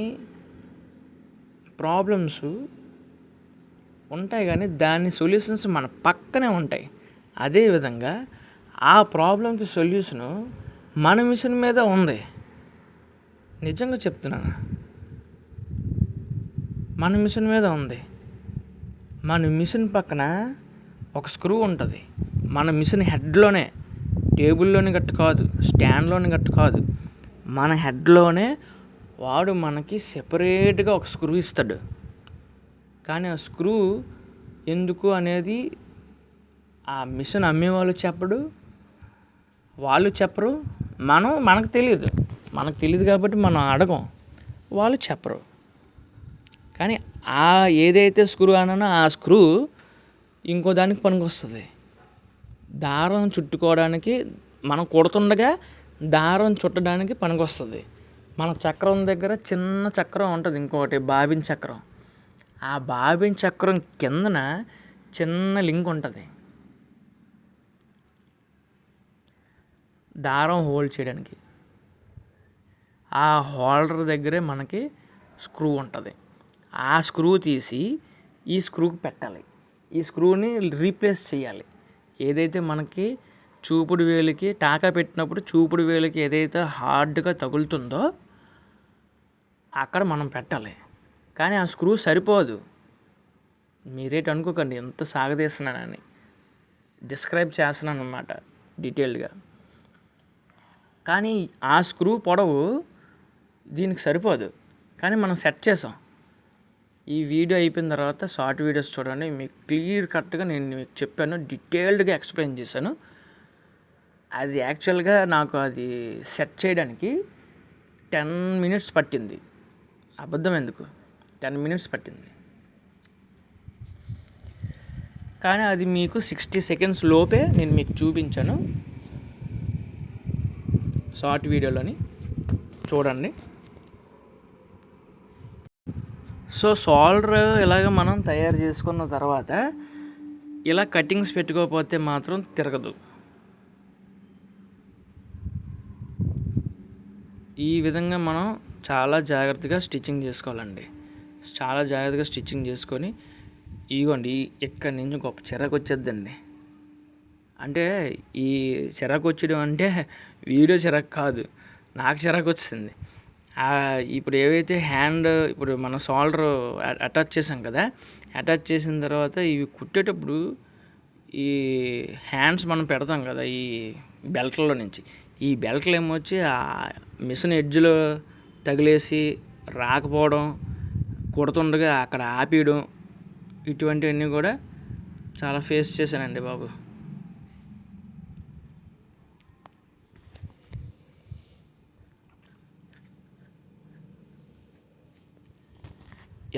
ప్రాబ్లమ్స్ ఉంటాయి కానీ దాని సొల్యూషన్స్ మన పక్కనే ఉంటాయి. అదేవిధంగా ఆ ప్రాబ్లంకి సొల్యూషను మన మిషన్ మీద ఉంది. నిజంగా చెప్తున్నాను, మన మిషన్ మీద ఉంది. మన మిషన్ పక్కన ఒక స్క్రూ ఉంటుంది. మన మిషన్ హెడ్లోనే, టేబుల్లోని గట్టు కాదు, స్టాండ్లోని గట్టు కాదు, మన హెడ్లోనే వాడు మనకి సెపరేట్గా ఒక స్క్రూ ఇస్తాడు. కానీ ఆ స్క్రూ ఎందుకు అనేది ఆ మిషన్ అమ్మేవాళ్ళు చెప్పడు, వాళ్ళు చెప్పరు, మనకు తెలియదు కాబట్టి మనం అడగం, వాళ్ళు చెప్పరు. కానీ ఏదైతే స్క్రూ అన్నానో ఆ స్క్రూ ఇంకో దానికి పనికి వస్తుంది. దారం చుట్టుకోవడానికి, మనం కుడుతుండగా దారం చుట్టడానికి పనికి వస్తుంది. మన చక్రం దగ్గర చిన్న చక్రం ఉంటుంది, ఇంకోటి బాబిన్ చక్రం. ఆ బాబిన్ చక్రం కిందన చిన్న లింక్ ఉంటుంది దారం హోల్డ్ చేయడానికి. ఆ హోల్డర్ దగ్గరే మనకి స్క్రూ ఉంటుంది. ఆ స్క్రూ తీసి ఈ స్క్రూకి పెట్టాలి. ఈ స్క్రూని రీప్లేస్ చేయాలి. ఏదైతే మనకి చూపుడు వేలికి టాకా పెట్టినప్పుడు చూపుడు వేలికి ఏదైతే హార్డ్గా తగులుతుందో అక్కడ మనం పెట్టాలి. కానీ ఆ స్క్రూ సరిపోదు. మీరేటి అనుకోకండి ఎంత సాగదీస్తున్నానని, డిస్క్రైబ్ చేస్తున్నాను అన్నమాట డీటెయిల్డ్గా. కానీ ఆ స్క్రూ పొడవు దీనికి సరిపోదు, కానీ మనం సెట్ చేసాం. ఈ వీడియో అయిపోయిన తర్వాత షార్ట్ వీడియోస్ చూడండి, మీకు క్లియర్ కట్గా నేను మీకు చెప్పాను, డీటెయిల్డ్గా ఎక్స్ప్లెయిన్ చేశాను. అది యాక్చువల్గా నాకు అది సెట్ చేయడానికి 10 minutes పట్టింది. అబద్ధం ఎందుకు, 10 minutes పట్టింది. కానీ అది మీకు 60 seconds లోపే నేను మీకు చూపించాను షార్ట్ వీడియోలోని, చూడండి. సో సోల్డర్ ఇలాగ మనం తయారు చేసుకున్న తర్వాత ఇలా కటింగ్స్ పెట్టుకోకపోతే మాత్రం తిరగదు. ఈ విధంగా మనం చాలా జాగ్రత్తగా స్టిచ్చింగ్ చేసుకోవాలండి. చాలా జాగ్రత్తగా స్టిచ్చింగ్ చేసుకొని, ఇదిగోండి ఇక్కడి నుంచి గొప్ప చిరాకు వచ్చేద్దండి. అంటే ఈ చిరాకు వచ్చేయడం అంటే వీడియో చిరాకు కాదు, నాకు చిరాకు వచ్చింది. ఇప్పుడు ఏవైతే ఇప్పుడు మన షోల్డర్ అటాచ్ చేసాం కదా, అటాచ్ చేసిన తర్వాత ఇవి కుట్టేటప్పుడు ఈ హ్యాండ్స్ మనం పెడతాం కదా ఈ బెల్ట్లో నుంచి, ఈ బెల్ట్లు ఏమొచ్చి ఆ మిషన్ ఎడ్జ్లో తగిలేసి రాకపోవడం, కుడుతుండగా అక్కడ ఆపేయడం, ఇటువంటివన్నీ కూడా చాలా ఫేస్ చేశానండి బాబు.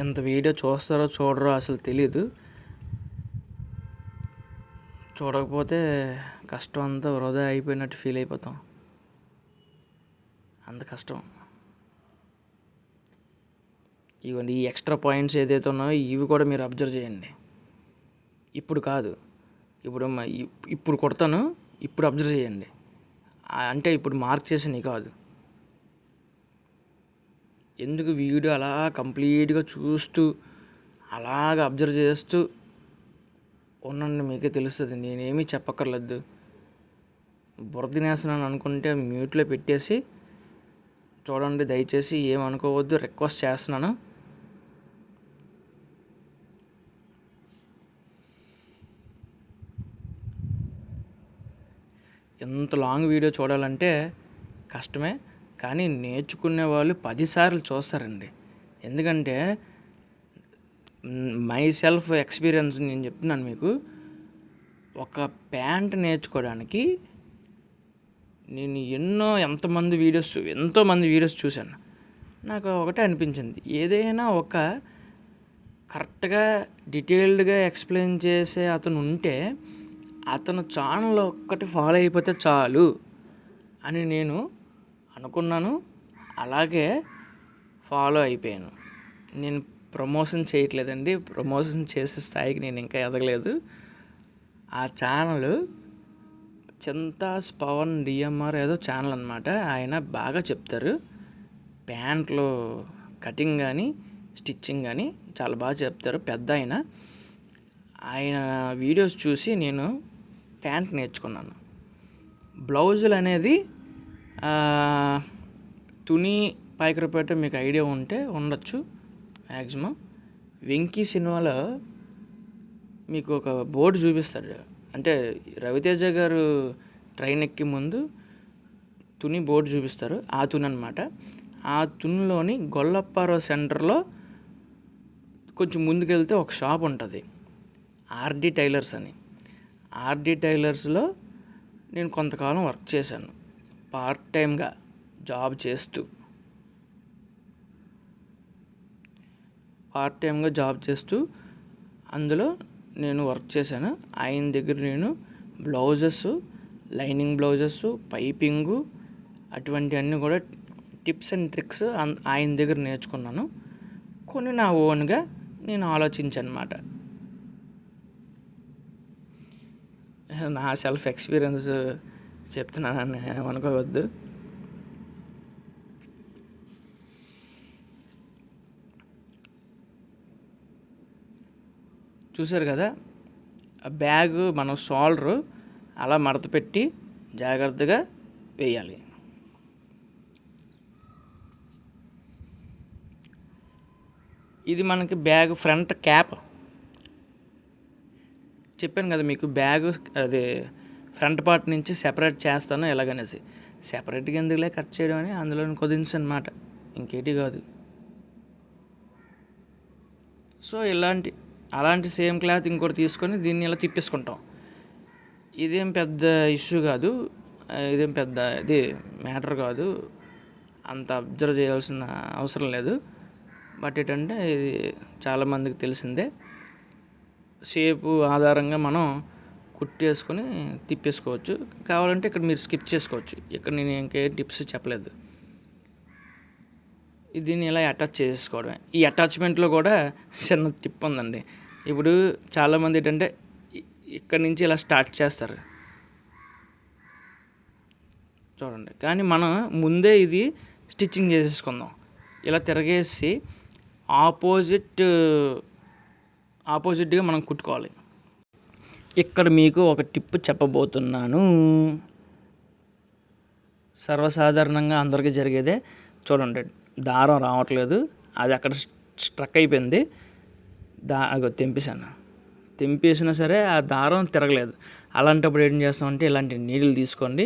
ఎంత వీడియో చూస్తారో చూడరో అసలు తెలీదు. చూడకపోతే కష్టం అంతా వృధా అయిపోయినట్టు ఫీల్ అయిపోతాం, అంత కష్టం. ఇవ్వండి ఈ ఎక్స్ట్రా పాయింట్స్ ఏదైతే ఉన్నాయో ఇవి కూడా మీరు అబ్జర్వ్ చేయండి. ఇప్పుడు కాదు, ఇప్పుడు కొడతాను, ఇప్పుడు అబ్జర్వ్ చేయండి. అంటే ఇప్పుడు మార్క్ చేసినవి కాదు. ఎందుకు వీడియో అలా కంప్లీట్గా చూస్తూ అలాగ అబ్జర్వ్ చేస్తూ ఉండండి, మీకే తెలుస్తుంది. నేనేమీ చెప్పక్కర్లేదు. బురద తినేస్తున్నాను అనుకుంటే మ్యూట్లో పెట్టేసి చూడండి, దయచేసి ఏమనుకోవద్దు, రిక్వెస్ట్ చేస్తున్నాను. ఎంత లాంగ్ వీడియో చూడాలంటే కష్టమే, కానీ నేర్చుకునే వాళ్ళు 10 సార్లు చూస్తారండి. ఎందుకంటే మై సెల్ఫ్ ఎక్స్పీరియన్స్ నేను చెప్తున్నాను మీకు. ఒక ప్యాంట్ నేర్చుకోవడానికి నేను ఎంతోమంది వీడియోస్ చూశాను. నాకు ఒకటే అనిపించింది, ఏదైనా ఒక కరెక్ట్గా డీటెయిల్డ్గా ఎక్స్ప్లెయిన్ చేసే అతను ఉంటే అతను ఛానల్ ఒక్కటి ఫాలో అయిపోతే చాలు అని నేను అనుకున్నాను. అలాగే ఫాలో అయిపోయాను. నేను ప్రమోషన్ చేయట్లేదండి, ప్రమోషన్ చేసే స్థాయికి నేను ఇంకా ఎదగలేదు. ఆ ఛానల్ చింతాస్ పవన్ డిఎంఆర్ ఏదో ఛానల్ అనమాట. ఆయన బాగా చెప్తారు, ప్యాంట్లు కటింగ్ కానీ స్టిచ్చింగ్ కానీ చాలా బాగా చెప్తారు. పెద్ద ఆయన వీడియోస్ చూసి నేను ప్యాంట్ నేర్చుకున్నాను. బ్లౌజులు అనేది తుని పాయకరపేట మీకు ఐడియా ఉంటే ఉండొచ్చు మ్యాక్సిమం. వెంకీ సినిమాలో మీకు ఒక బోర్డు చూపిస్తాడు, అంటే రవితేజ గారు ట్రైన్ ఎక్కి ముందు తుని బోర్డు చూపిస్తారు, ఆ తుని అనమాట. ఆ తునిలోని గొల్లప్పారావు సెంటర్లో కొంచెం ముందుకెళ్తే ఒక షాప్ ఉంటుంది, ఆర్డి టైలర్స్ అని. ఆర్డి టైలర్స్లో నేను కొంతకాలం వర్క్ చేశాను, పార్ట్ టైమ్గా జాబ్ చేస్తూ అందులో నేను వర్క్ చేశాను. ఆయన దగ్గర నేను బ్లౌజెస్, లైనింగ్ బ్లౌజెస్, పైపింగు అటువంటివన్నీ కూడా టిప్స్ అండ్ ట్రిక్స్ ఆయన దగ్గర నేర్చుకున్నాను. కొన్ని నా ఓన్గా నేను ఆలోచించాను అన్నమాట. నా సెల్ఫ్ ఎక్స్పీరియన్స్ చెప్తున్నానని ఏమనుకోవద్దు. చూసారు కదా, ఆ బ్యాగ్ మనం షోల్డరు అలా మడత పెట్టి జాగ్రత్తగా వేయాలి. ఇది మనకి బ్యాగ్ ఫ్రంట్ క్యాప్. చెప్పాను కదా మీకు, బ్యాగ్ అదే ఫ్రంట్ పార్ట్ నుంచి సెపరేట్ చేస్తాను ఎలాగనేసి. సెపరేట్గా ఎందుకులే కట్ చేయడం అని అందులో కుదించు అనమాట, ఇంకేటి కాదు. సో అలాంటి సేమ్ క్లాత్ ఇంకోటి తీసుకొని దీన్ని ఇలా తిప్పేసుకుంటాం. ఇదేం పెద్ద ఇష్యూ కాదు, ఇదేం పెద్ద ఇది మ్యాటర్ కాదు, అంత అబ్జర్వ్ చేయాల్సిన అవసరం లేదు. బట్ ఏంటంటే ఇది చాలామందికి తెలిసిందే. షేపు ఆధారంగా మనం కుట్టేసుకొని తిప్పేసుకోవచ్చు. కావాలంటే ఇక్కడ మీరు స్కిప్ చేసుకోవచ్చు, ఇక్కడ నేను ఇంకేం టిప్స్ చెప్పలేదు. దీన్ని ఇలా అటాచ్ చేసుకోవడమే. ఈ అటాచ్మెంట్లో కూడా చిన్న టిప్ ఉందండి. ఇప్పుడు చాలామంది ఏంటంటే ఇక్కడి నుంచి ఇలా స్టార్ట్ చేస్తారు చూడండి, కానీ మనం ముందే ఇది స్టిచ్చింగ్ చేసేసుకుందాం. ఇలా తిరగేసి ఆపోజిట్గా మనం కుట్టుకోవాలి. ఇక్కడ మీకు ఒక టిప్ చెప్పబోతున్నాను. సర్వసాధారణంగా అందరికీ జరిగేదే. చూడండి, దారం రావట్లేదు, అది అక్కడ స్ట్రక్ అయిపోయింది. తెంపేసినా సరే ఆ దారం తిరగలేదు. అలాంటప్పుడు ఏం చేస్తామంటే ఇలాంటి నీడిల్ తీసుకోండి,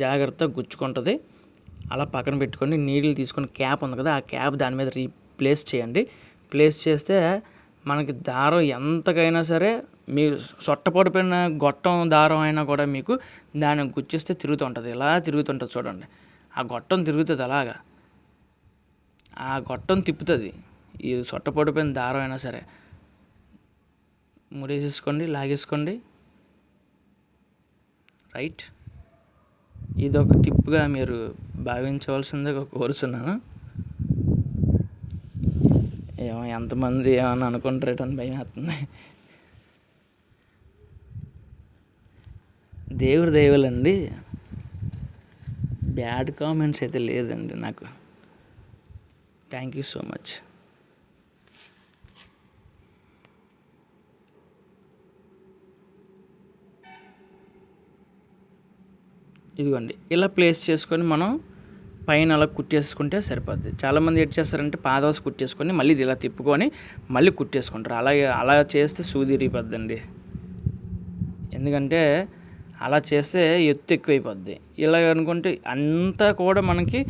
జాగ్రత్తగా గుచ్చుకుంటుంది. అలా పక్కన పెట్టుకోండి. నీడిల్ తీసుకొని క్యాప్ ఉంది కదా, ఆ క్యాప్ దాని మీద ప్లేస్ చేయండి. ప్లేస్ చేస్తే మనకి దారం ఎంతకైనా సరే, మీరు సొట్టపడిపోయిన గొట్టం దారం అయినా కూడా మీకు దాన్ని గుచ్చిస్తే తిరుగుతుంటుంది, ఇలా తిరుగుతుంటుంది చూడండి. ఆ గొట్టం తిరుగుతుంది, అలాగా ఆ గొట్టం తిప్పుతుంది. ఈ సొట్టపడిపోయిన దారం అయినా సరే ముడేసేసుకోండి, లాగేసుకోండి. రైట్, ఇదొక టిప్గా మీరు భావించవలసిందిగా కోరుచున్నాను. ఎంతమంది ఏమన్నా అనుకుంటారేటని భయం వేస్తుంది. దేవుడి దయవలండి, బ్యాడ్ కామెంట్స్ అయితే లేదండి నాకు. Thank you so much. ఇదిగోండి, ఇలా ప్లేస్ చేసుకొని మనం పైన అలా కుట్టేసుకుంటే సరిపోద్ది. చాలామంది ఏం చేస్తారంటే పాదవస్ కుట్టేసుకొని మళ్ళీ ఇది ఇలా తిప్పుకొని మళ్ళీ కుట్టేసుకుంటారు. అలా చేస్తే సూది ఇరిగిపోద్దండి. ఎందుకంటే అలా చేస్తే ఎత్తు ఎక్కువైపోద్ది. ఇలా అనుకుంటే అంతా కూడా మనకి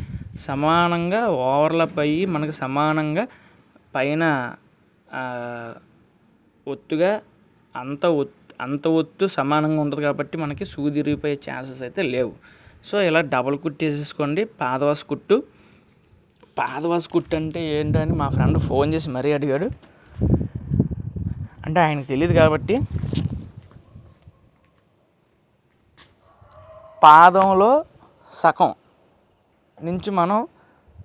సమానంగా ఓవర్లాప్ అయ్యి మనకి సమానంగా పైన ఒత్తుగా అంత ఒత్తు సమానంగా ఉంటుంది కాబట్టి మనకి సూది ఇరిగిపోయే ఛాన్సెస్ అయితే లేవు. సో ఇలా డబల్ కుట్టు వేసేసుకోండి. పాదవాస్ కుట్టు అంటే ఏంటని మా ఫ్రెండ్ ఫోన్ చేసి మరీ అడిగాడు. అంటే ఆయనకు తెలియదు కాబట్టి, పాదంలో సగం నుంచి మనం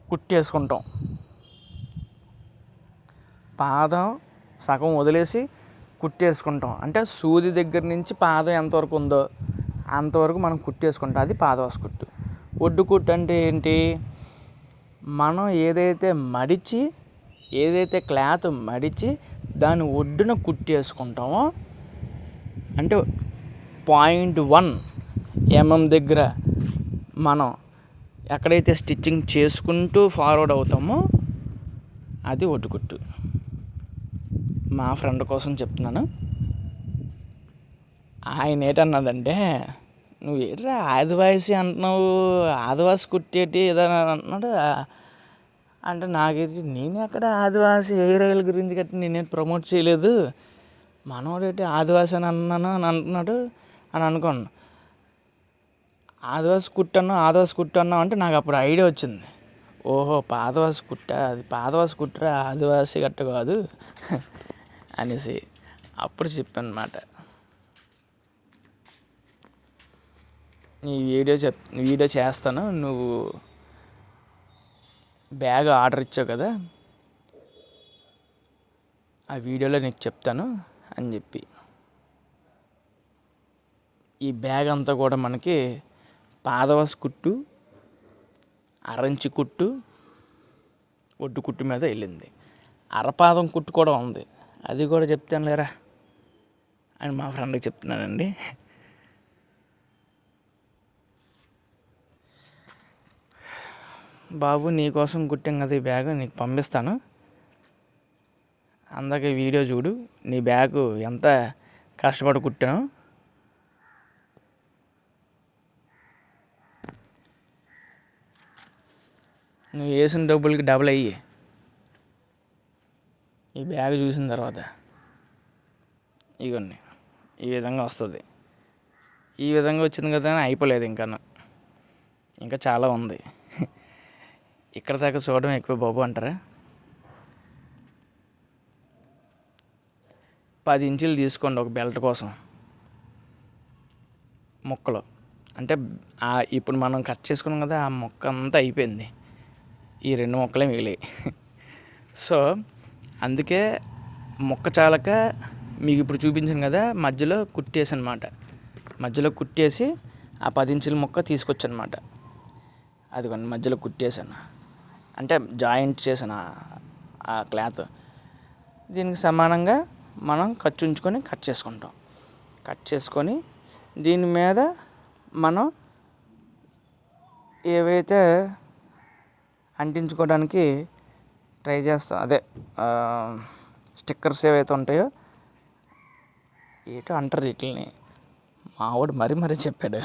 కుట్టేసుకుంటాం. పాదం సగం వదిలేసి కుట్టేసుకుంటాం. అంటే సూది దగ్గర నుంచి పాదం ఎంతవరకు ఉందో అంతవరకు మనం కుట్టేసుకుంటాం. అది పాదవాస్ కుట్టు. ఒడ్డు కుట్టు అంటే ఏంటి? మనం ఏదైతే క్లాత్ మడిచి దాని ఒడ్డున కుట్టేసుకుంటామో, అంటే 0.1 mm దగ్గర మనం ఎక్కడైతే స్టిచ్చింగ్ చేసుకుంటూ ఫార్వర్డ్ అవుతామో అది ఒడ్డు కుట్టు. మా ఫ్రెండ్ కోసం చెప్తున్నాను. ఆయన ఏంటన్నాడంటే, నువ్వు ఏంట్రా ఆదివాసి అంటున్నావు, ఆదివాసి కుట్టేటి ఏదైనా అంటున్నాడు. అంటే నాకైతే నేను ఎక్కడ ఆదివాసి హెయిర్ ఆయిల్ గురించి గట్టి నేనేం ప్రమోట్ చేయలేదు, మనోడేంటి ఆదివాసి అని అంటున్నాడు అని అనుకోండి. ఆదివాసి కుట్టన్నావు అంటే నాకు అప్పుడు ఐడియా వచ్చింది. ఓహో, పాదవాసి అది పాదవాసి కుట్టరా, ఆదివాసి గట్ట కాదు అనేసి అప్పుడు చెప్పాను అన్నమాట. వీడియో చేస్తాను, నువ్వు బ్యాగ్ ఆర్డర్ ఇచ్చావు కదా, ఆ వీడియోలో నీకు చెప్తాను అని చెప్పి. ఈ బ్యాగ్ అంతా కూడా మనకి పాదవాస్ కుట్టు, అరంచి కుట్టు, ఒడ్డు కుట్టు మీద వెళ్ళింది. అరపాదం కుట్టు కూడా ఉంది, అది కూడా చెప్తాను లేరా. అని మా ఫ్రెండ్కి చెప్తున్నానండి. బాబు నీకోసం కుట్టాం కదా ఈ బ్యాగ్, నీకు పంపిస్తాను, అందరికీ వీడియో చూడు, నీ బ్యాగు ఎంత కష్టపడి కుట్టాను. నువ్వు వేసిన డబ్బులకి డబుల్ అయ్యి ఈ బ్యాగ్ చూసిన తర్వాత ఇగోండి ఈ విధంగా వస్తుంది. ఈ విధంగా వచ్చింది కదా అని అయిపోలేదు, ఇంకా చాలా ఉంది. ఇక్కడ దాకా చూడడం ఎక్కువ బాబు అంటారా. 10 ఇంచులు తీసుకోండి ఒక బెల్ట్ కోసం ముక్కలు. అంటే ఇప్పుడు మనం కట్ చేసుకున్నాం కదా, ఆ ముక్క అంతా అయిపోయింది, ఈ 2 ముక్కలే మిగిలాయి. సో అందుకే ముక్క చాలక మీకు ఇప్పుడు చూపించాను కదా, మధ్యలో కుట్టేసి అనమాట, మధ్యలో కుట్టేసి ఆ 10 ఇంచుల ముక్క తీసుకొచ్చనమాట. అదిగోండి మధ్యలో కుట్టేసాను, అంటే జాయింట్ చేసాను ఆ క్లాత్. దీనికి సమానంగా మనం ఖర్చు ఉంచుకొని కట్ చేసుకుంటాం. కట్ చేసుకొని దీని మీద మనం ఏవైతే అంటించుకోవడానికి ట్రై చేస్తాం, అదే స్టిక్కర్స్ ఏవైతే ఉంటాయో, ఏటో అంటారు వీటిని, మావాడు మరీ చెప్పాడు,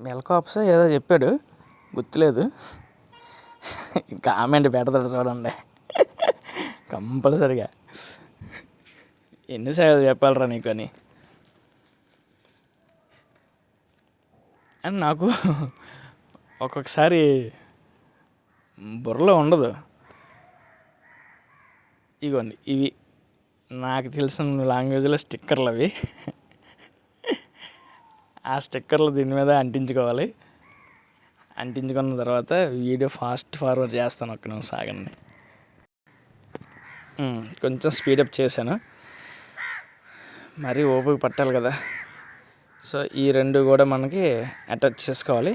మెల్కోప్స్ ఏదో చెప్పాడు, గుర్తులేదు. కామెంట్ పెడతాడు చూడండి కంపల్సరిగా. ఎన్నిసార్లు చెప్పాలరా నీకు అని నాకు ఒక్కొక్కసారి బుర్రలో ఉండదు. ఇగోండి ఇవి నాకు తెలిసిన లాంగ్వేజ్లో స్టిక్కర్లు అవి. ఆ స్టిక్కర్లు దీని మీద అంటించుకోవాలి. అంటించుకున్న తర్వాత వీడియో ఫాస్ట్ ఫార్వర్డ్ చేస్తాను, ఒక్క నిమిషం ఆగండి. కొంచెం స్పీడప్ చేశాను, మరీ ఓపిక పట్టాలి కదా. సో ఈ 2 కూడా మనకి అటాచ్ చేసుకోవాలి.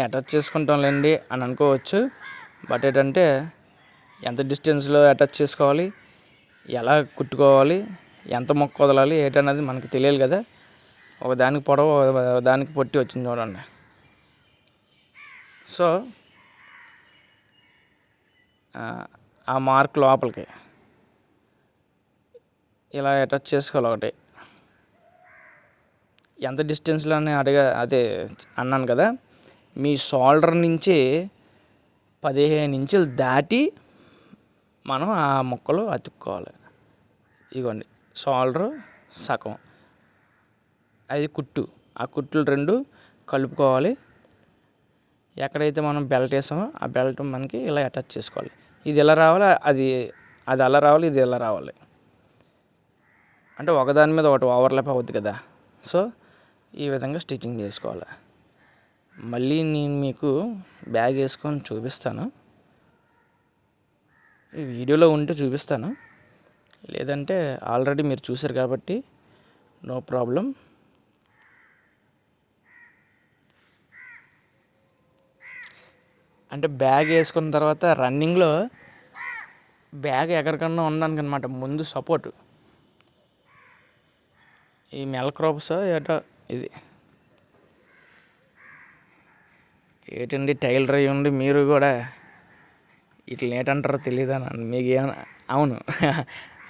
అటాచ్ చేసుకుంటాంలేండి అని అనుకోవచ్చు, బట్ ఏంటంటే ఎంత డిస్టెన్స్లో అటాచ్ చేసుకోవాలి, ఎలా కుట్టుకోవాలి, ఎంత మొక్క వదలాలి ఏంటన్నది మనకి తెలియాలి కదా. ఒకదానికి పొడవు దానికి పొట్టి వచ్చింది చూడండి. సో ఆ మార్క్ లోపలికి ఇలా అటాచ్ చేసుకోవాలి. ఒకటి ఎంత డిస్టెన్స్లో అని అదే అన్నాను కదా, మీ షోల్డర్ నుంచి 15 ఇంచులు దాటి మనం ఆ ముక్కలు అతుక్కోవాలి. ఇగోండి షోల్డర్ సగం, అది కుట్టు, ఆ కుట్లు 2 కలుపుకోవాలి. ఎక్కడైతే మనం బెల్ట్ వేసామో ఆ బెల్ట్ మనకి ఇలా అటాచ్ చేసుకోవాలి. ఇది ఎలా రావాలి, అది అలా రావాలి, ఇది ఎలా రావాలి, అంటే ఒకదాని మీద ఒకటి ఓవర్లాప్ అవుద్ది కదా. సో ఈ విధంగా స్టిచ్చింగ్ చేసుకోవాలి. మళ్ళీ నేను మీకు బ్యాగ్ వేసుకొని చూపిస్తాను, ఈ వీడియోలో ఉంటే చూపిస్తాను, లేదంటే ఆల్రెడీ మీరు చూసారు కాబట్టి నో ప్రాబ్లం. అంటే బ్యాగ్ వేసుకున్న తర్వాత రన్నింగ్లో బ్యాగ్ ఎక్కడికన్నా ఉండడానికి అనమాట ముందు సపోర్టు. ఈ మెల్క్రోప్స్ ఏటో ఇది ఏటండి టైలర్ అయ్యి ఉండి మీరు కూడా ఇట్లా ఏటంటారో తెలియదా మీకు ఏమన్నా? అవును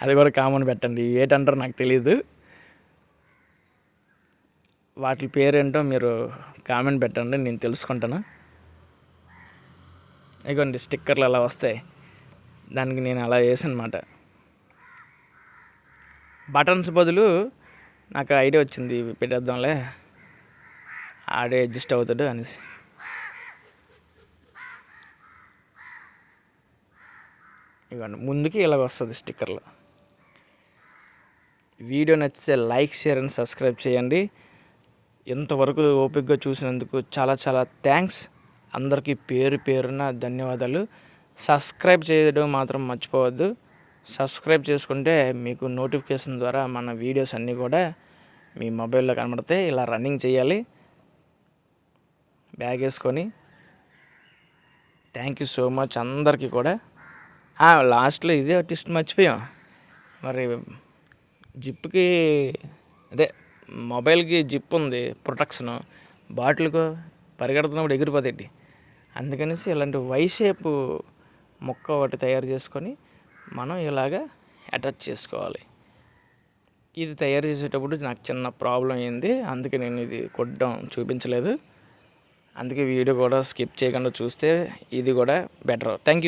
అది కూడా కామన్ పెట్టండి, ఏటంటారో నాకు తెలీదు, వాటి పేరేంటో మీరు కామెంట్ పెట్టండి, నేను తెలుసుకుంటాను. ఇగోండి స్టిక్కర్లు అలా వస్తాయి, దానికి నేను అలా వేసాను అనమాట. బటన్స్ బదులు నాకు ఐడియా వచ్చింది, పెట్టేద్దాంలే ఆడే అడ్జస్ట్ అవుతాడు అనేసి. ఇవ్వండి ముందుకి ఇలాగ వస్తుంది స్టిక్కర్లు. వీడియో నచ్చితే లైక్, షేర్ అండ్ సబ్స్క్రైబ్ చేయండి. ఇంతవరకు ఓపికగా చూసినందుకు చాలా చాలా థ్యాంక్స్. అందరికీ పేరున ధన్యవాదాలు. సబ్స్క్రైబ్ చేయడం మాత్రం మర్చిపోవద్దు. సబ్స్క్రైబ్ చేసుకుంటే మీకు నోటిఫికేషన్ ద్వారా మన వీడియోస్ అన్నీ కూడా మీ మొబైల్లో కనబడతాయి. ఇలా రన్నింగ్ చేయాలి బ్యాగ్ వేసుకొని. థ్యాంక్ యూ సో మచ్ అందరికీ కూడా. లాస్ట్లో ఇదే ట్విస్ట్ మర్చిపోయాం. మరి జిప్కి అదే మొబైల్కి జిప్ ఉంది ప్రొటెక్షను, బాటిల్కు పరిగెడుతున్నప్పుడు ఎగిరిపోతాయి. అందుకనేసి ఇలాంటి వై షేప్ ముక్క ఒకటి తయారు చేసుకొని మనం ఇలాగా అటాచ్ చేసుకోవాలి. ఇది తయారు చేసేటప్పుడు నాకు చిన్న ప్రాబ్లం అయింది, అందుకే నేను ఇది కొట్టడం చూపించలేదు. అందుకే వీడియో కూడా స్కిప్ చేయకుండా చూస్తే ఇది కూడా బెటర్. Thank you.